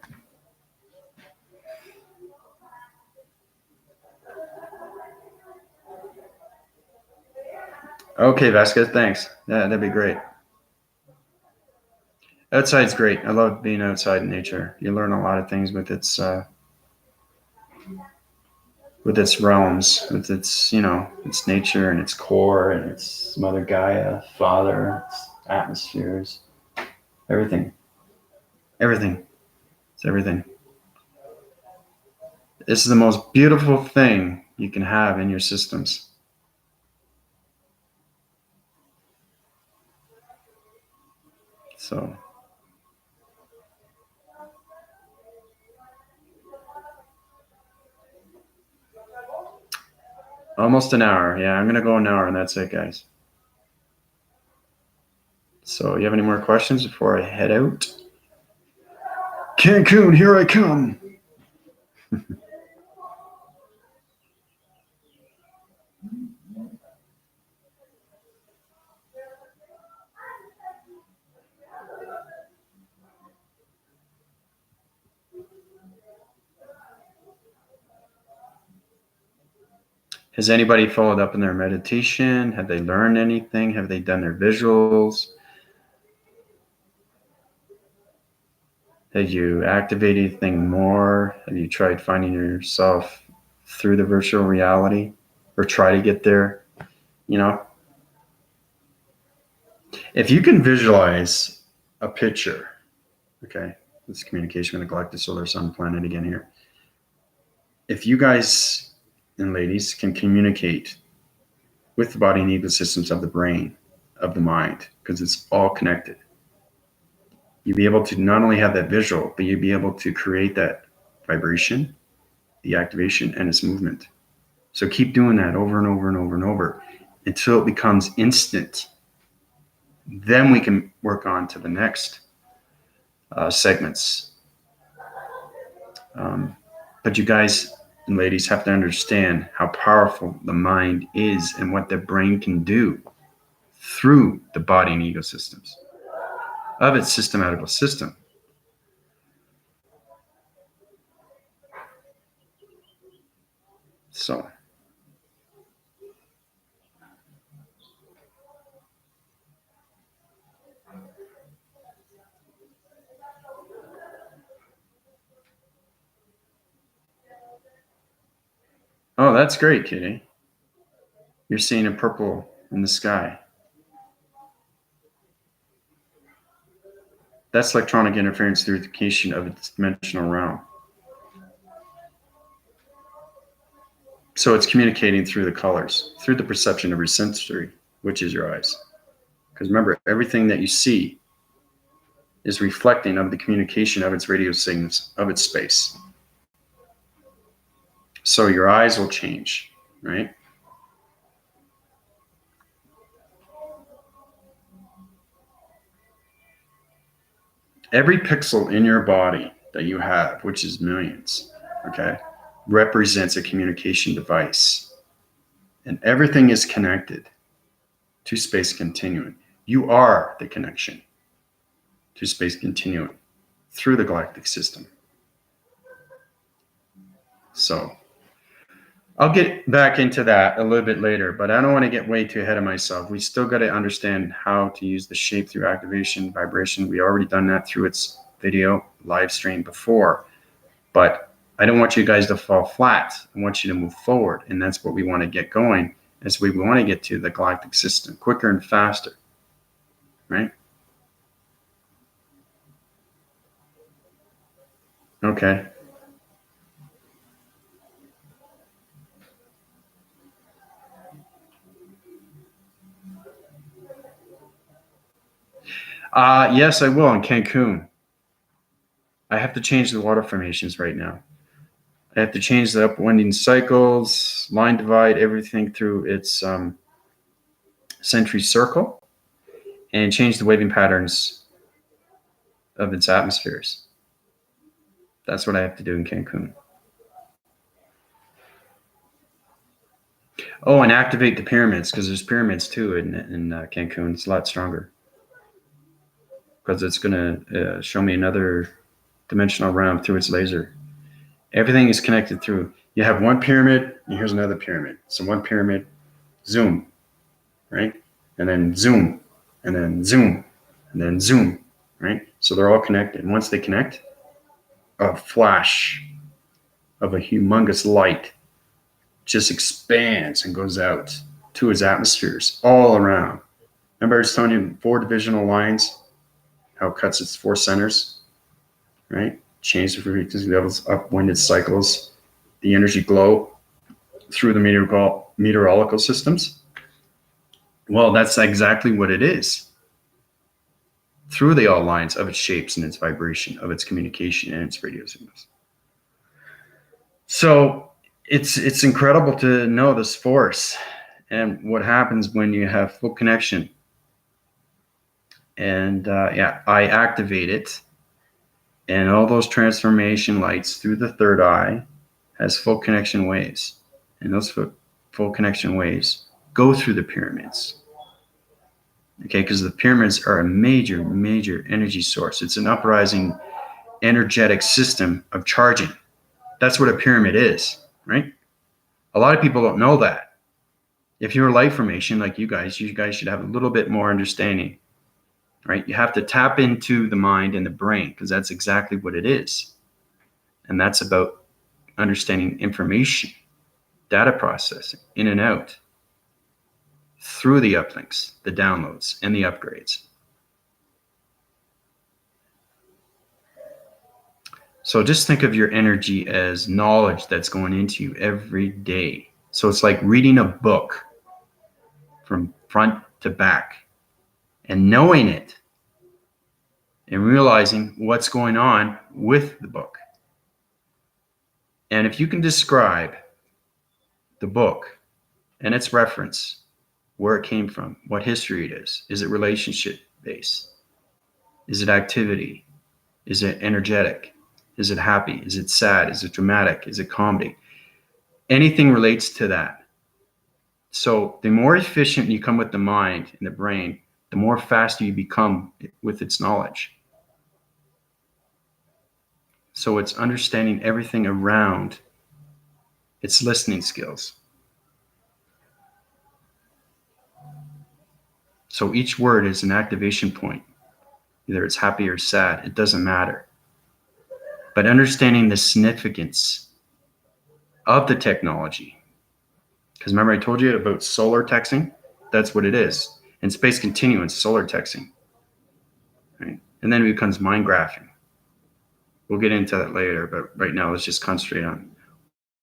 Okay, Vasquez, thanks. Yeah, that'd be great. Outside's great. I love being outside in nature. You learn a lot of things with its realms, with its, its nature and its core and its Mother Gaia, Father, its atmospheres, everything. Everything. It's everything. This is the most beautiful thing you can have in your systems. So almost an hour. Yeah, I'm gonna go an hour and that's it, guys. So you have any more questions before I head out? Cancun, here I come. Has anybody followed up in their meditation? Have they learned anything? Have they done their visuals? Have you activated anything more? Have you tried finding yourself through the virtual reality or try to get there? If you can visualize a picture, okay, this communication with the galactic solar sun planet again here. If you guys and ladies can communicate with the body and ecosystems of the brain, of the mind, because it's all connected, you'll be able to not only have that visual, but you'll be able to create that vibration, the activation, and its movement. So keep doing that over and over and over and over until it becomes instant. Then we can work on to the next segments. But you guys and ladies have to understand how powerful the mind is and what the brain can do through the body and ecosystems of its systematical system. So oh, that's great, Kitty. You're seeing a purple in the sky. That's electronic interference through the communication of its dimensional realm. So it's communicating through the colors, through the perception of your sensory, which is your eyes. Because remember, everything that you see is reflecting of the communication of its radio signals, of its space. So your eyes will change, right? Every pixel in your body that you have, which is millions, okay, represents a communication device. And everything is connected to space continuum. You are the connection to space continuum through the galactic system. So I'll get back into that a little bit later, but I don't want to get way too ahead of myself. We still got to understand how to use the shape through activation, vibration. We already done that through its video live stream before, but I don't want you guys to fall flat. I want you to move forward, and that's what we want to get going, as we want to get to the galactic system quicker and faster, right? Okay. Yes, I will in Cancun. I have to change the water formations right now. I have to change the upwinding cycles, line divide everything through its century circle, and change the waving patterns of its atmospheres. That's what I have to do in Cancun. Oh, and activate the pyramids, because there's pyramids too in Cancun. It's a lot stronger because it's going to show me another dimensional realm through its laser. Everything is connected through. You have one pyramid, and here's another pyramid. So one pyramid, zoom, right? And then zoom, and then zoom, and then zoom, right? So they're all connected. And once they connect, a flash of a humongous light just expands and goes out to its atmospheres all around. Remember I was telling you 4 divisional lines, how it cuts its 4 centers, right? Change the frequency levels, upwinded cycles, the energy glow through the meteorological systems. Well, that's exactly what it is. Through the all lines of its shapes and its vibration, of its communication and its radio signals. So it's incredible to know this force and what happens when you have full connection. And I activate it, and all those transformation lights through the third eye has full connection waves, and those full connection waves go through the pyramids. Okay, because the pyramids are a major energy source. It's an uprising energetic system of charging. That's what a pyramid is, right? A lot of people don't know that. If you're a light formation like you guys should have a little bit more understanding, right? You have to tap into the mind and the brain, because that's exactly what it is. And that's about understanding information, data processing, in and out, through the uplinks, the downloads, and the upgrades. So just think of your energy as knowledge that's going into you every day. So it's like reading a book from front to back and knowing it and realizing what's going on with the book. And if you can describe the book and its reference, where it came from, what history it is it relationship based? Is it activity? Is it energetic? Is it happy? Is it sad? Is it dramatic? Is it comedy? Anything relates to that. So the more efficient you come with the mind and the brain, the more faster you become with its knowledge. So it's understanding everything around its listening skills. So each word is an activation point. Either it's happy or sad, it doesn't matter. But understanding the significance of the technology. Because remember I told you about solar texting? That's what it is. In space continuum, solar texting. Right? And then it becomes mind graphing. We'll get into that later, but right now let's just concentrate on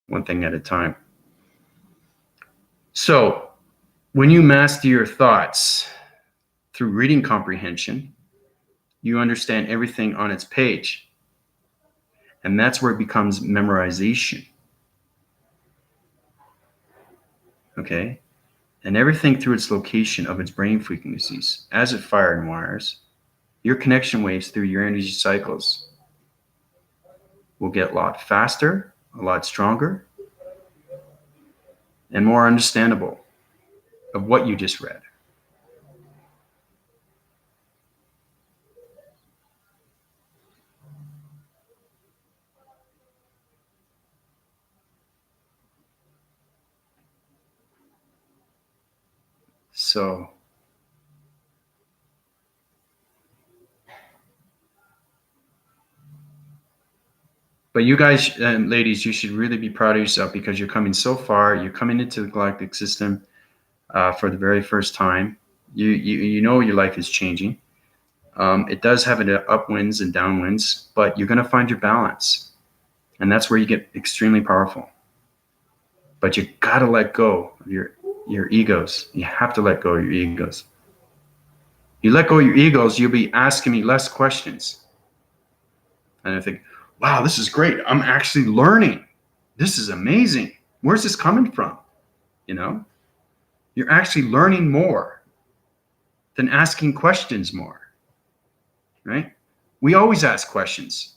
one thing at a time. So when you master your thoughts through reading comprehension, you understand everything on its page. And that's where it becomes memorization. Okay? And everything through its location of its brain frequencies. As it fires and wires, your connection waves through your energy cycles will get a lot faster, a lot stronger, and more understandable of what you just read. So, but you guys and ladies, you should really be proud of yourself, because you're coming so far. You're coming into the galactic system for the very first time. You know your life is changing. It does have upwinds and downwinds, but you're going to find your balance. And that's where you get extremely powerful. But you got to let go of your egos. You have to let go of your egos. You let go of your egos, you'll be asking me less questions. And I think, wow, this is great. I'm actually learning. This is amazing. Where's this coming from? You know, you're actually learning more than asking questions more, right? We always ask questions.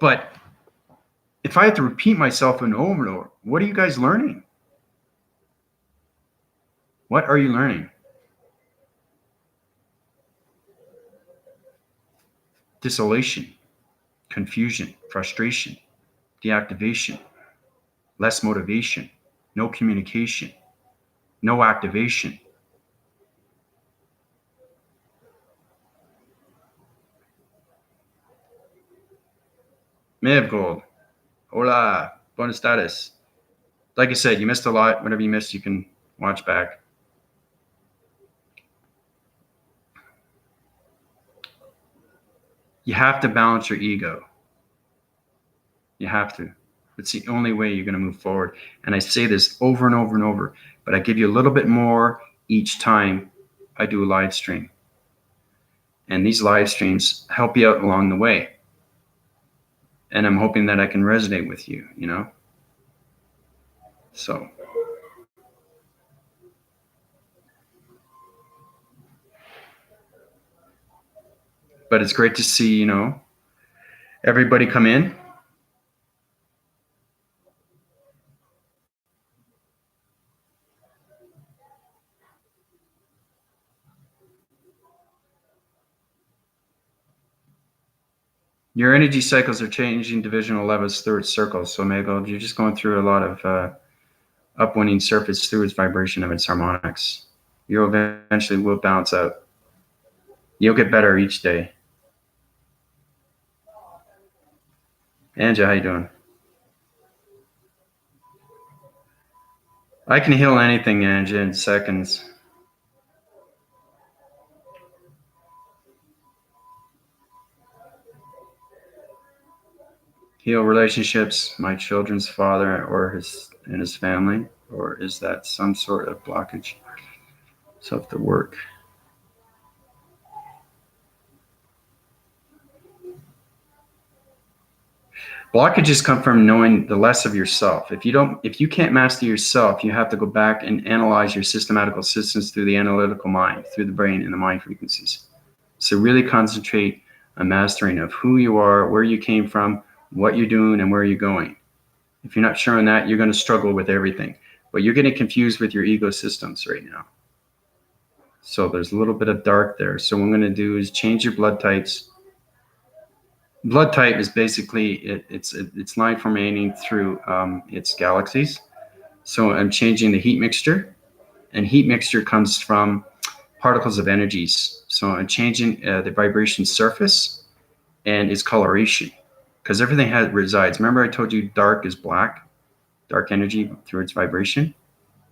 But if I have to repeat myself over and over, what are you guys learning? What are you learning? Desolation, confusion, frustration, deactivation, less motivation, no communication, no activation. Maeve Gold, hola, buenas tardes. Like I said, you missed a lot. Whatever you missed, you can watch back. You have to balance your ego. You have to. It's the only way you're going to move forward. And I say this over and over and over, but I give you a little bit more each time I do a live stream. And these live streams help you out along the way. And I'm hoping that I can resonate with you, you know? So. But it's great to see, you know, everybody come in. Your energy cycles are changing divisional levels through its circles. So Maygold, you're just going through a lot of upwinding surface through its vibration of its harmonics. You eventually will balance out. You'll get better each day. Anja, how you doing? I can heal anything, Anja, in seconds. Heal relationships, my children's father or his family, or is that some sort of blockage? So if the work. Blockages come from knowing the less of yourself. If you can't master yourself, you have to go back and analyze your systematical systems through the analytical mind, through the brain and the mind frequencies. So really concentrate on mastering of who you are, where you came from, what you're doing, and where you're going. If you're not sure on that, you're going to struggle with everything. But you're getting confused with your ego systems right now. So there's a little bit of dark there. So what I'm going to do is change your blood types. Blood type is basically it's line formating through its galaxies. So I'm changing the heat mixture, and heat mixture comes from particles of energies. So I'm changing the vibration surface and its coloration, because everything resides. Remember I told you dark is black, dark energy through its vibration?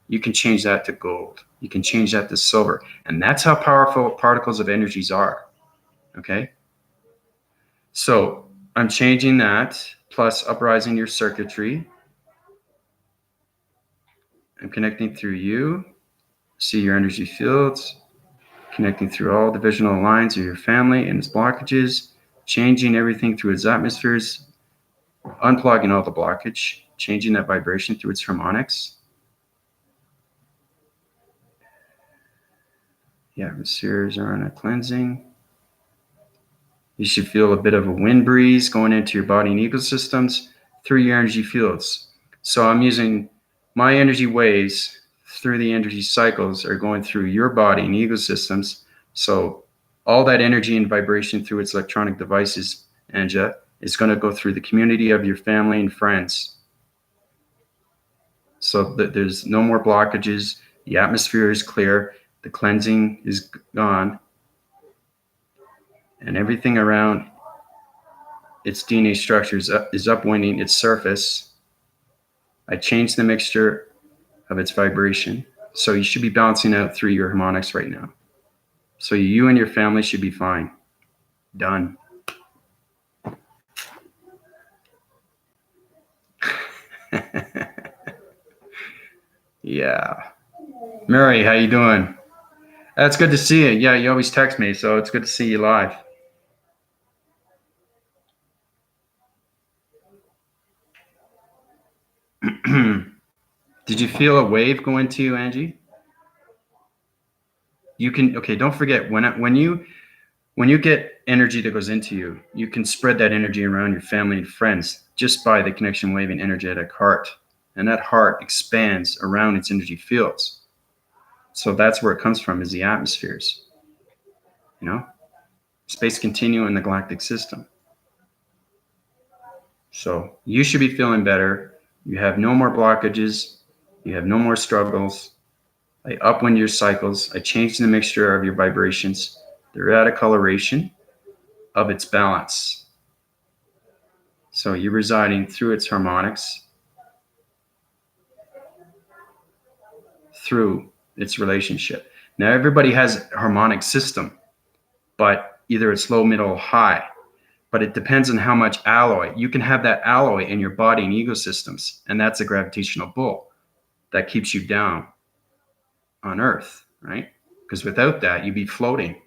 You can change that to gold. You can change that to silver. And that's how powerful particles of energies are, okay? So I'm changing that, plus uprising your circuitry. I'm connecting through you. See your energy fields, connecting through all divisional lines of your family and its blockages, changing everything through its atmospheres, unplugging all the blockage, changing that vibration through its harmonics. The atmospheres are on a cleansing. You should feel a bit of a wind breeze going into your body and ecosystems through your energy fields. So I'm using my energy waves through the energy cycles are going through your body and ecosystems. So all that energy and vibration through its electronic devices, Anja, is going to go through the community of your family and friends. So that there's no more blockages. The atmosphere is clear. The cleansing is gone. And everything around its DNA structure is upwinding its surface. I changed the mixture of its vibration. So you should be balancing out through your harmonics right now. So you and your family should be fine. Done. Yeah. Mary, how you doing? That's good to see you. Yeah, you always text me, so it's good to see you live. Did you feel a wave go into you, Angie? You can, okay, don't forget when you get energy that goes into you, you can spread that energy around your family and friends just by the connection wave and energetic heart. And that heart expands around its energy fields. So that's where it comes from, is the atmospheres. Space continuum in the galactic system. So you should be feeling better. You have no more blockages. You have no more struggles. I upwind your cycles. I change the mixture of your vibrations. They're at a coloration of its balance. So you're residing through its harmonics, through its relationship. Now, everybody has a harmonic system, but either it's low, middle, high. But it depends on how much alloy. You can have that alloy in your body and ego systems, and that's a gravitational pull that keeps you down on Earth, right? Because without that, you'd be floating.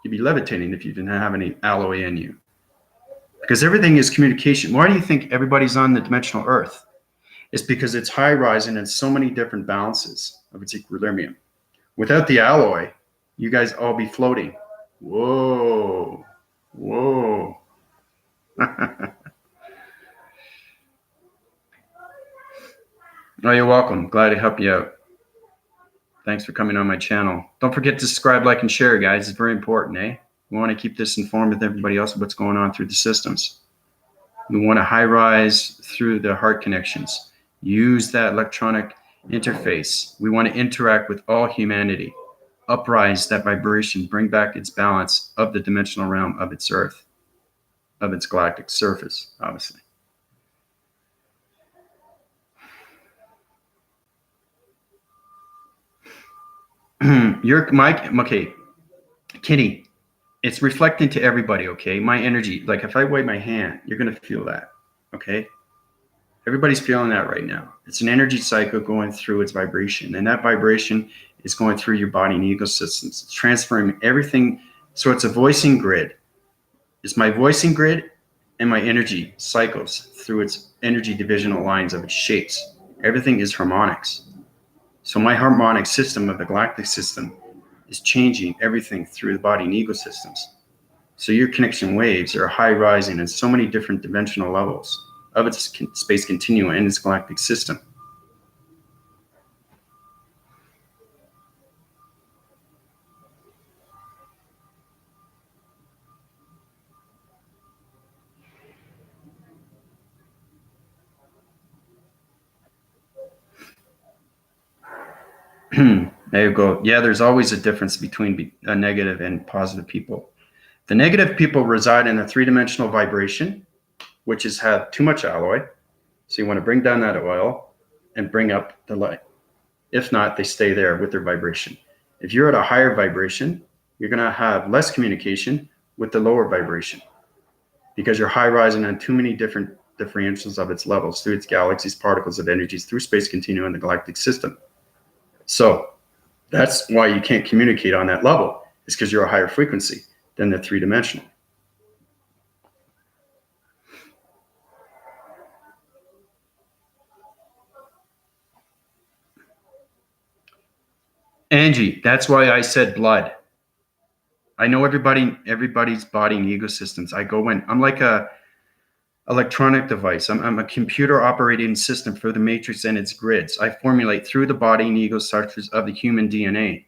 You'd be levitating if you didn't have any alloy in you. Because everything is communication. Why do you think everybody's on the dimensional Earth? It's because it's high rising and so many different balances of its equilibrium. Without the alloy, you guys all be floating. Whoa. Whoa. Oh, you're welcome. Glad to help you out. Thanks for coming on my channel. Don't forget to subscribe, like, and share, guys. It's very important, eh? We want to keep this informed with everybody else of what's going on through the systems. We want to high rise through the heart connections. Use that electronic interface. We want to interact with all humanity. Uprise that vibration. Bring back its balance of the dimensional realm of its Earth, of its galactic surface, obviously. Your Mike, okay, Kitty, it's reflecting to everybody, okay? My energy, like if I wave my hand, you're gonna feel that, okay? Everybody's feeling that right now. It's an energy cycle going through its vibration, and that vibration is going through your body and ego systems. It's transferring everything, so it's a voicing grid. It's my voicing grid and my energy cycles through its energy divisional lines of its shapes. Everything is harmonics. So my harmonic system of the galactic system is changing everything through the body and ego systems. So your connection waves are high rising in so many different dimensional levels of its space continuum and its galactic system. There you go. Yeah, there's always a difference between a negative and positive people. The negative people reside in a three-dimensional vibration, which has had too much alloy. So you want to bring down that oil and bring up the light. If not, they stay there with their vibration. If you're at a higher vibration, you're going to have less communication with the lower vibration because you're high rising on too many different differentials of its levels through its galaxies, particles of energies, through space continuum and the galactic system. So that's why you can't communicate on that level. It's because you're a higher frequency than the three-dimensional. Angie, that's why I said blood. I know everybody's body and ego systems. I go in. I'm like a electronic device. I'm a computer operating system for the matrix and its grids. I formulate through the body and ego structures of the human DNA.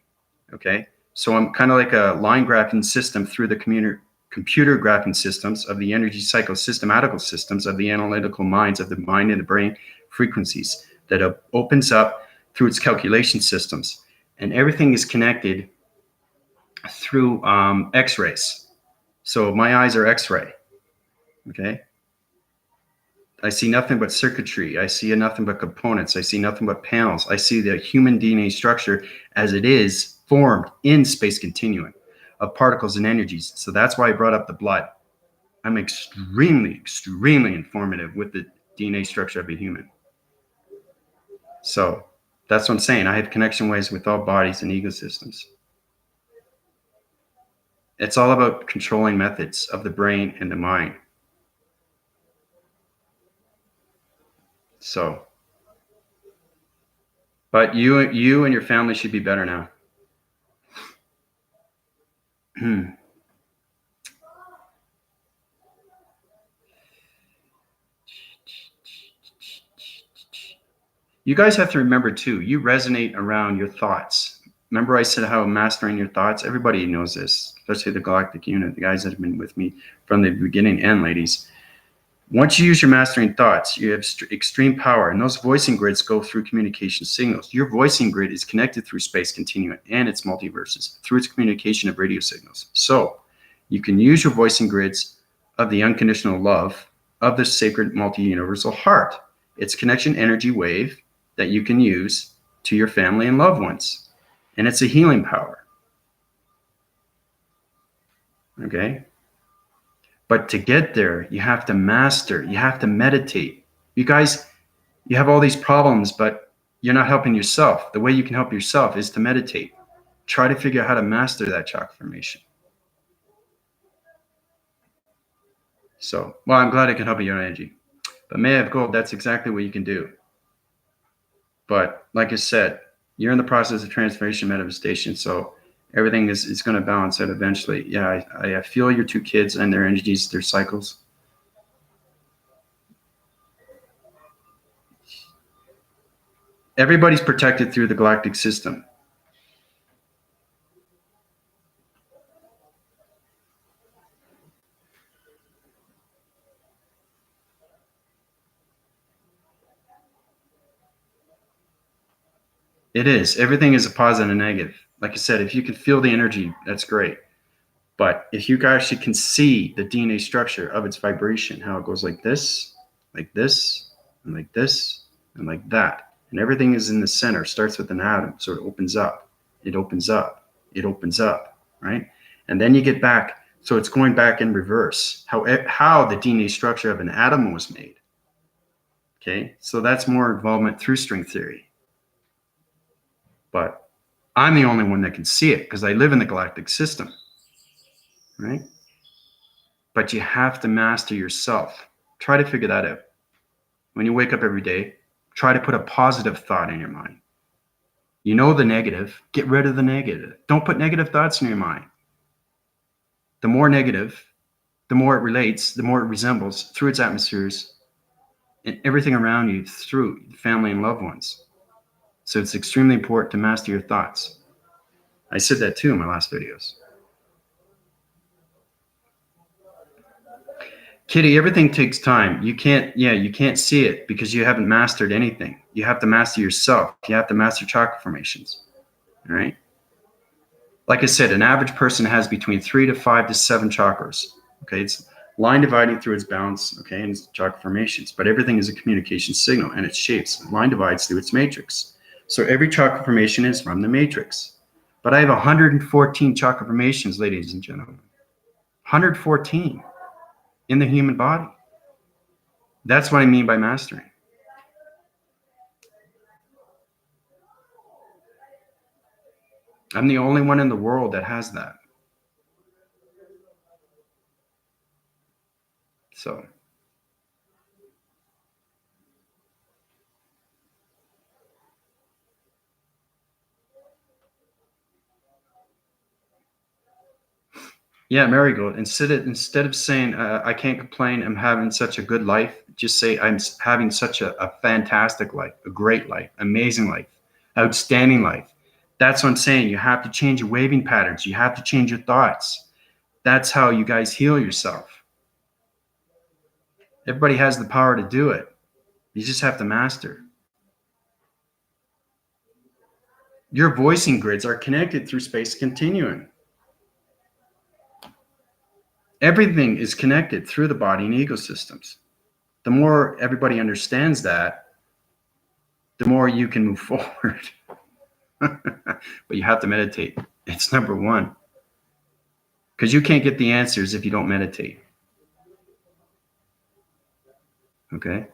Okay, so I'm kind of like a line graphing system through the computer graphing systems of the energy cycle systematical systems of the analytical minds of the mind and the brain frequencies that opens up through its calculation systems, and everything is connected through X-rays. So my eyes are X-ray. Okay. I see nothing but circuitry. I see nothing but components. I see nothing but panels. I see the human DNA structure as it is formed in space continuum of particles and energies. So that's why I brought up the blood. I'm extremely, extremely informative with the DNA structure of a human. So That's what I'm saying. I have connection waves with all bodies and ecosystems. It's all about controlling methods of the brain and the mind. So, but you and your family should be better now. You guys have to remember too, you resonate around your thoughts. Remember I said how mastering your thoughts? Everybody knows this, especially the galactic unit, the guys that have been with me from the beginning, and ladies. Once you use your mastering thoughts, you have extreme power, and those voicing grids go through communication signals. Your voicing grid is connected through space continuum and its multiverses through its communication of radio signals. So you can use your voicing grids of the unconditional love of the sacred multi-universal heart. It's connection energy wave that you can use to your family and loved ones. And it's a healing power. Okay? But to get there, you have to master, you have to meditate. You guys, you have all these problems, but you're not helping yourself. The way you can help yourself is to meditate. Try to figure out how to master that chakra formation. So, well, I'm glad I can help you, your energy. But May of Gold, that's exactly what you can do. But like I said, you're in the process of transformation manifestation, so everything is going to balance out eventually. Yeah, I feel your two kids and their energies, their cycles. Everybody's protected through the galactic system. It is. Everything is a positive and negative. Like I said, if you can feel the energy, that's great. But if you actually can see the DNA structure of its vibration, how it goes like this, and like this, and like that, and everything is in the center, starts with an atom, so it opens up, it opens up, it opens up, right? And then you get back, so it's going back in reverse, how the DNA structure of an atom was made. Okay, so that's more involvement through string theory. But I'm the only one that can see it because I live in the galactic system, right? But you have to master yourself. Try to figure that out. When you wake up every day, try to put a positive thought in your mind. You know the negative, get rid of the negative. Don't put negative thoughts in your mind. The more negative, the more it relates, the more it resembles through its atmospheres and everything around you through family and loved ones. So it's extremely important to master your thoughts. I said that too in my last videos. Kitty, everything takes time. You can't see it because you haven't mastered anything. You have to master yourself. You have to master chakra formations. All right. Like I said, an average person has between 3 to 5 to 7 chakras. Okay. It's line dividing through its balance. Okay. And its chakra formations. But everything is a communication signal and its shapes. Line divides through its matrix. So every chakra formation is from the matrix. But I have 114 chakra formations, ladies and gentlemen. 114 in the human body. That's what I mean by mastering. I'm the only one in the world that has that. So, yeah, Marigold, instead of saying, I can't complain, I'm having such a good life, just say, I'm having such a fantastic life, a great life, amazing life, outstanding life. That's what I'm saying. You have to change your waving patterns. You have to change your thoughts. That's how you guys heal yourself. Everybody has the power to do it. You just have to master. Your voicing grids are connected through space continuum. Everything is connected through the body and ecosystems. The more everybody understands that, the more you can move forward. But you have to meditate. It's number one. Because you can't get the answers if you don't meditate. Okay?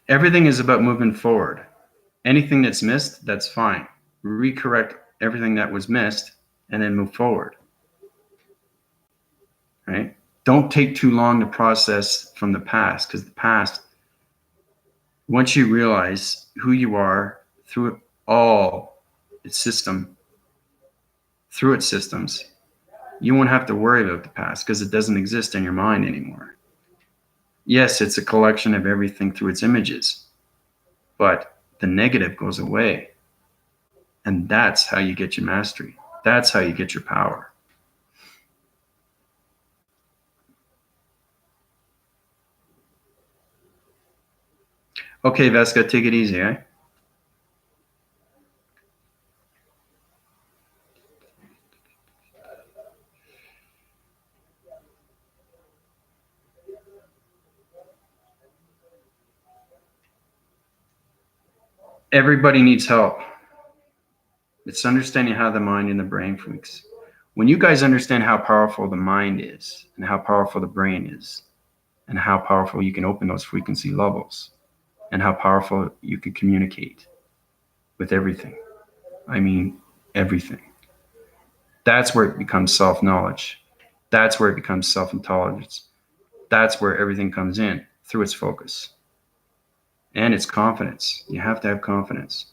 Everything is about moving forward. Anything that's missed, that's fine. Recorrect everything that was missed and then move forward. Right? Don't take too long to process from the past, because the past, once you realize who you are through all its system, through its systems, you won't have to worry about the past because it doesn't exist in your mind anymore. Yes, it's a collection of everything through its images, but the negative goes away. And that's how you get your mastery. That's how you get your power. Okay, Vesca, take it easy, eh? Everybody needs help. It's understanding how the mind and the brain works. When you guys understand how powerful the mind is and how powerful the brain is and how powerful you can open those frequency levels and how powerful you can communicate with everything. I mean, everything. That's where it becomes self-knowledge. That's where it becomes self-intelligence. That's where everything comes in through its focus. And it's confidence. You have to have confidence.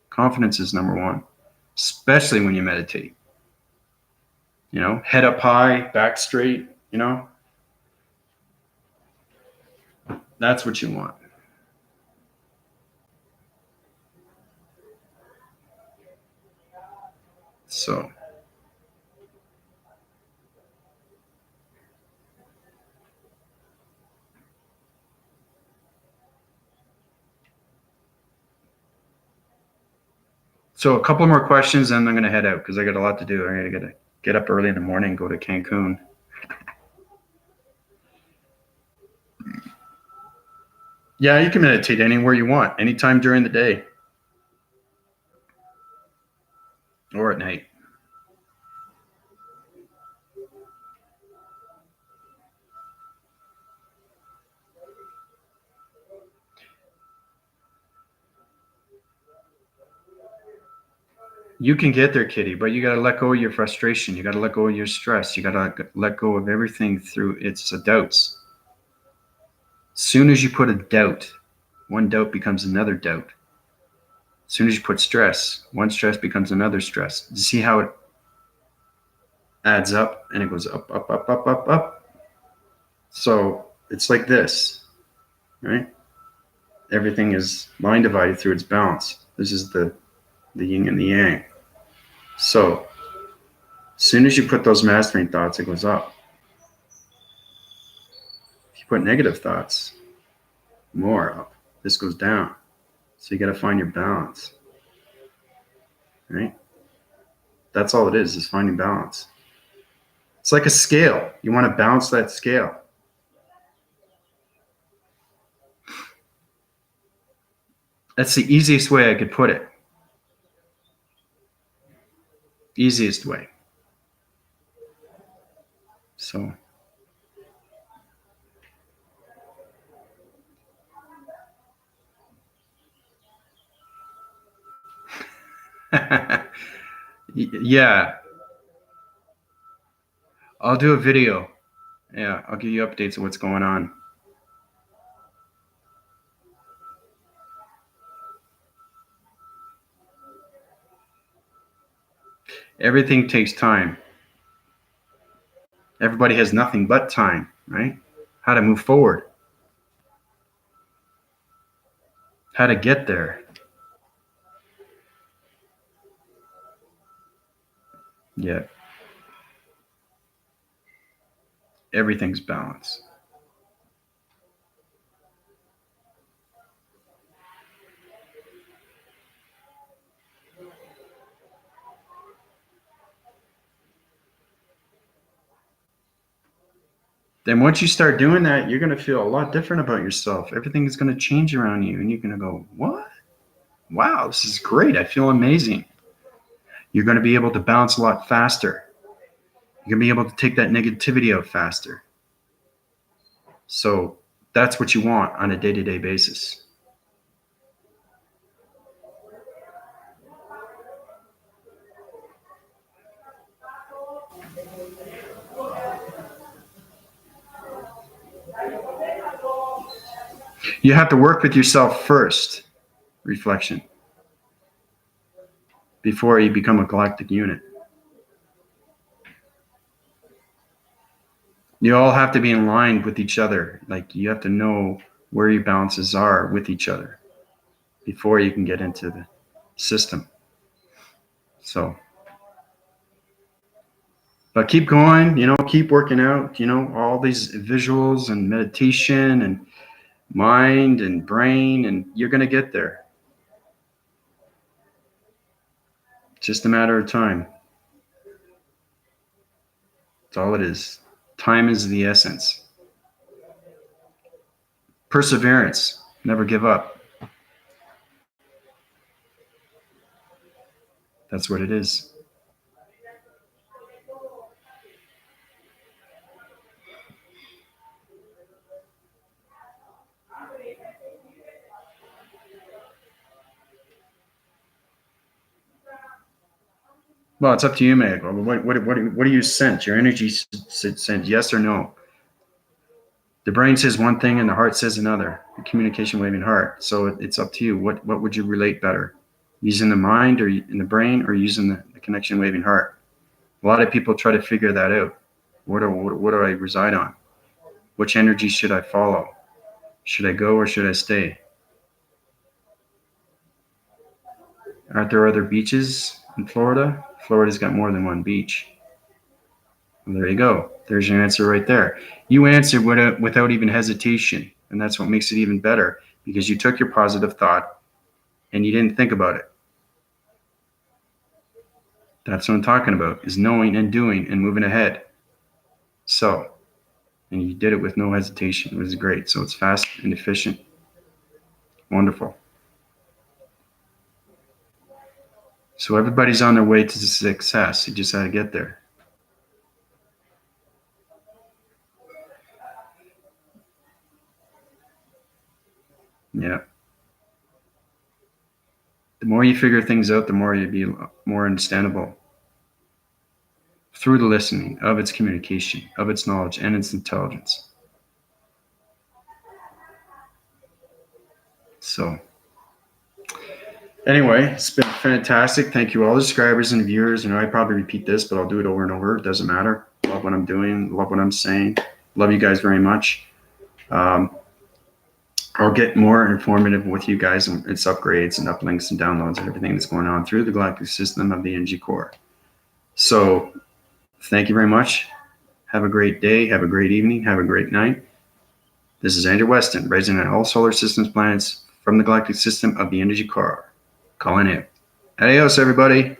Confidence is number one, especially when you meditate. You know, head up high, back straight, you know. That's what you want. So a couple more questions and I'm going to head out because I got a lot to do. I got to get up early in the morning and go to Cancun. Yeah, you can meditate anywhere you want, anytime during the day or at night. You can get there, Kitty, but you got to let go of your frustration. You got to let go of your stress. You got to let go of everything through its doubts. As soon as you put a doubt, one doubt becomes another doubt. As soon as you put stress, one stress becomes another stress. You see how it adds up and it goes up, up, up, up, up, up. So it's like this, right? Everything is line divided through its balance. This is the yin and the yang. So as soon as you put those mastering thoughts, it goes up. If you put negative thoughts, more up. This goes down. So you got to find your balance, right? That's all it is finding balance. It's like a scale. You want to balance that scale. That's the easiest way I could put it. Easiest way. So yeah, I'll do a video. Yeah, I'll give you updates of what's going on. Everything takes time. Everybody has nothing but time, right? How to move forward. How to get there. Yeah. Everything's balance. Then once you start doing that, you're going to feel a lot different about yourself. Everything is going to change around you and you're going to go, what? Wow, this is great. I feel amazing. You're going to be able to bounce a lot faster. You're going to be able to take that negativity out faster. So that's what you want on a day-to-day basis. You have to work with yourself first, reflection, before you become a galactic unit. You all have to be in line with each other. Like, you have to know where your balances are with each other before you can get into the system. So, but keep going, keep working out, all these visuals and meditation and mind and brain, and you're going to get there. It's just a matter of time. That's all it is. Time is the essence. Perseverance. Never give up. That's what it is. Well, it's up to you, Meg. What do you sense? Your energy sent yes or no. The brain says one thing and the heart says another. The communication waving heart. So it's up to you. What would you relate better? Using the mind or in the brain, or using the connection waving heart? A lot of people try to figure that out. What do I reside on? Which energy should I follow? Should I go or should I stay? Aren't there other beaches in Florida? Florida's got more than one beach. Well, there you go. There's your answer right there. You answered without even hesitation, and that's what makes it even better, because you took your positive thought and you didn't think about it. That's what I'm talking about, is knowing and doing and moving ahead. So, and you did it with no hesitation. It was great. So it's fast and efficient. Wonderful. So everybody's on their way to success. You just got to get there. Yeah. The more you figure things out, the more you'll be more understandable through the listening of its communication, of its knowledge, and its intelligence. So, anyway, it's been fantastic. Thank you, all the subscribers and viewers. I probably repeat this, but I'll do it over and over. It doesn't matter. Love what I'm doing. Love what I'm saying. Love you guys very much. I'll get more informative with you guys on its upgrades and uplinks and downloads and everything that's going on through the galactic system of the energy core. So, thank you very much. Have a great day. Have a great evening. Have a great night. This is Andrew Weston, raising all solar systems planets from the galactic system of the energy core. Calling in. Adios, everybody.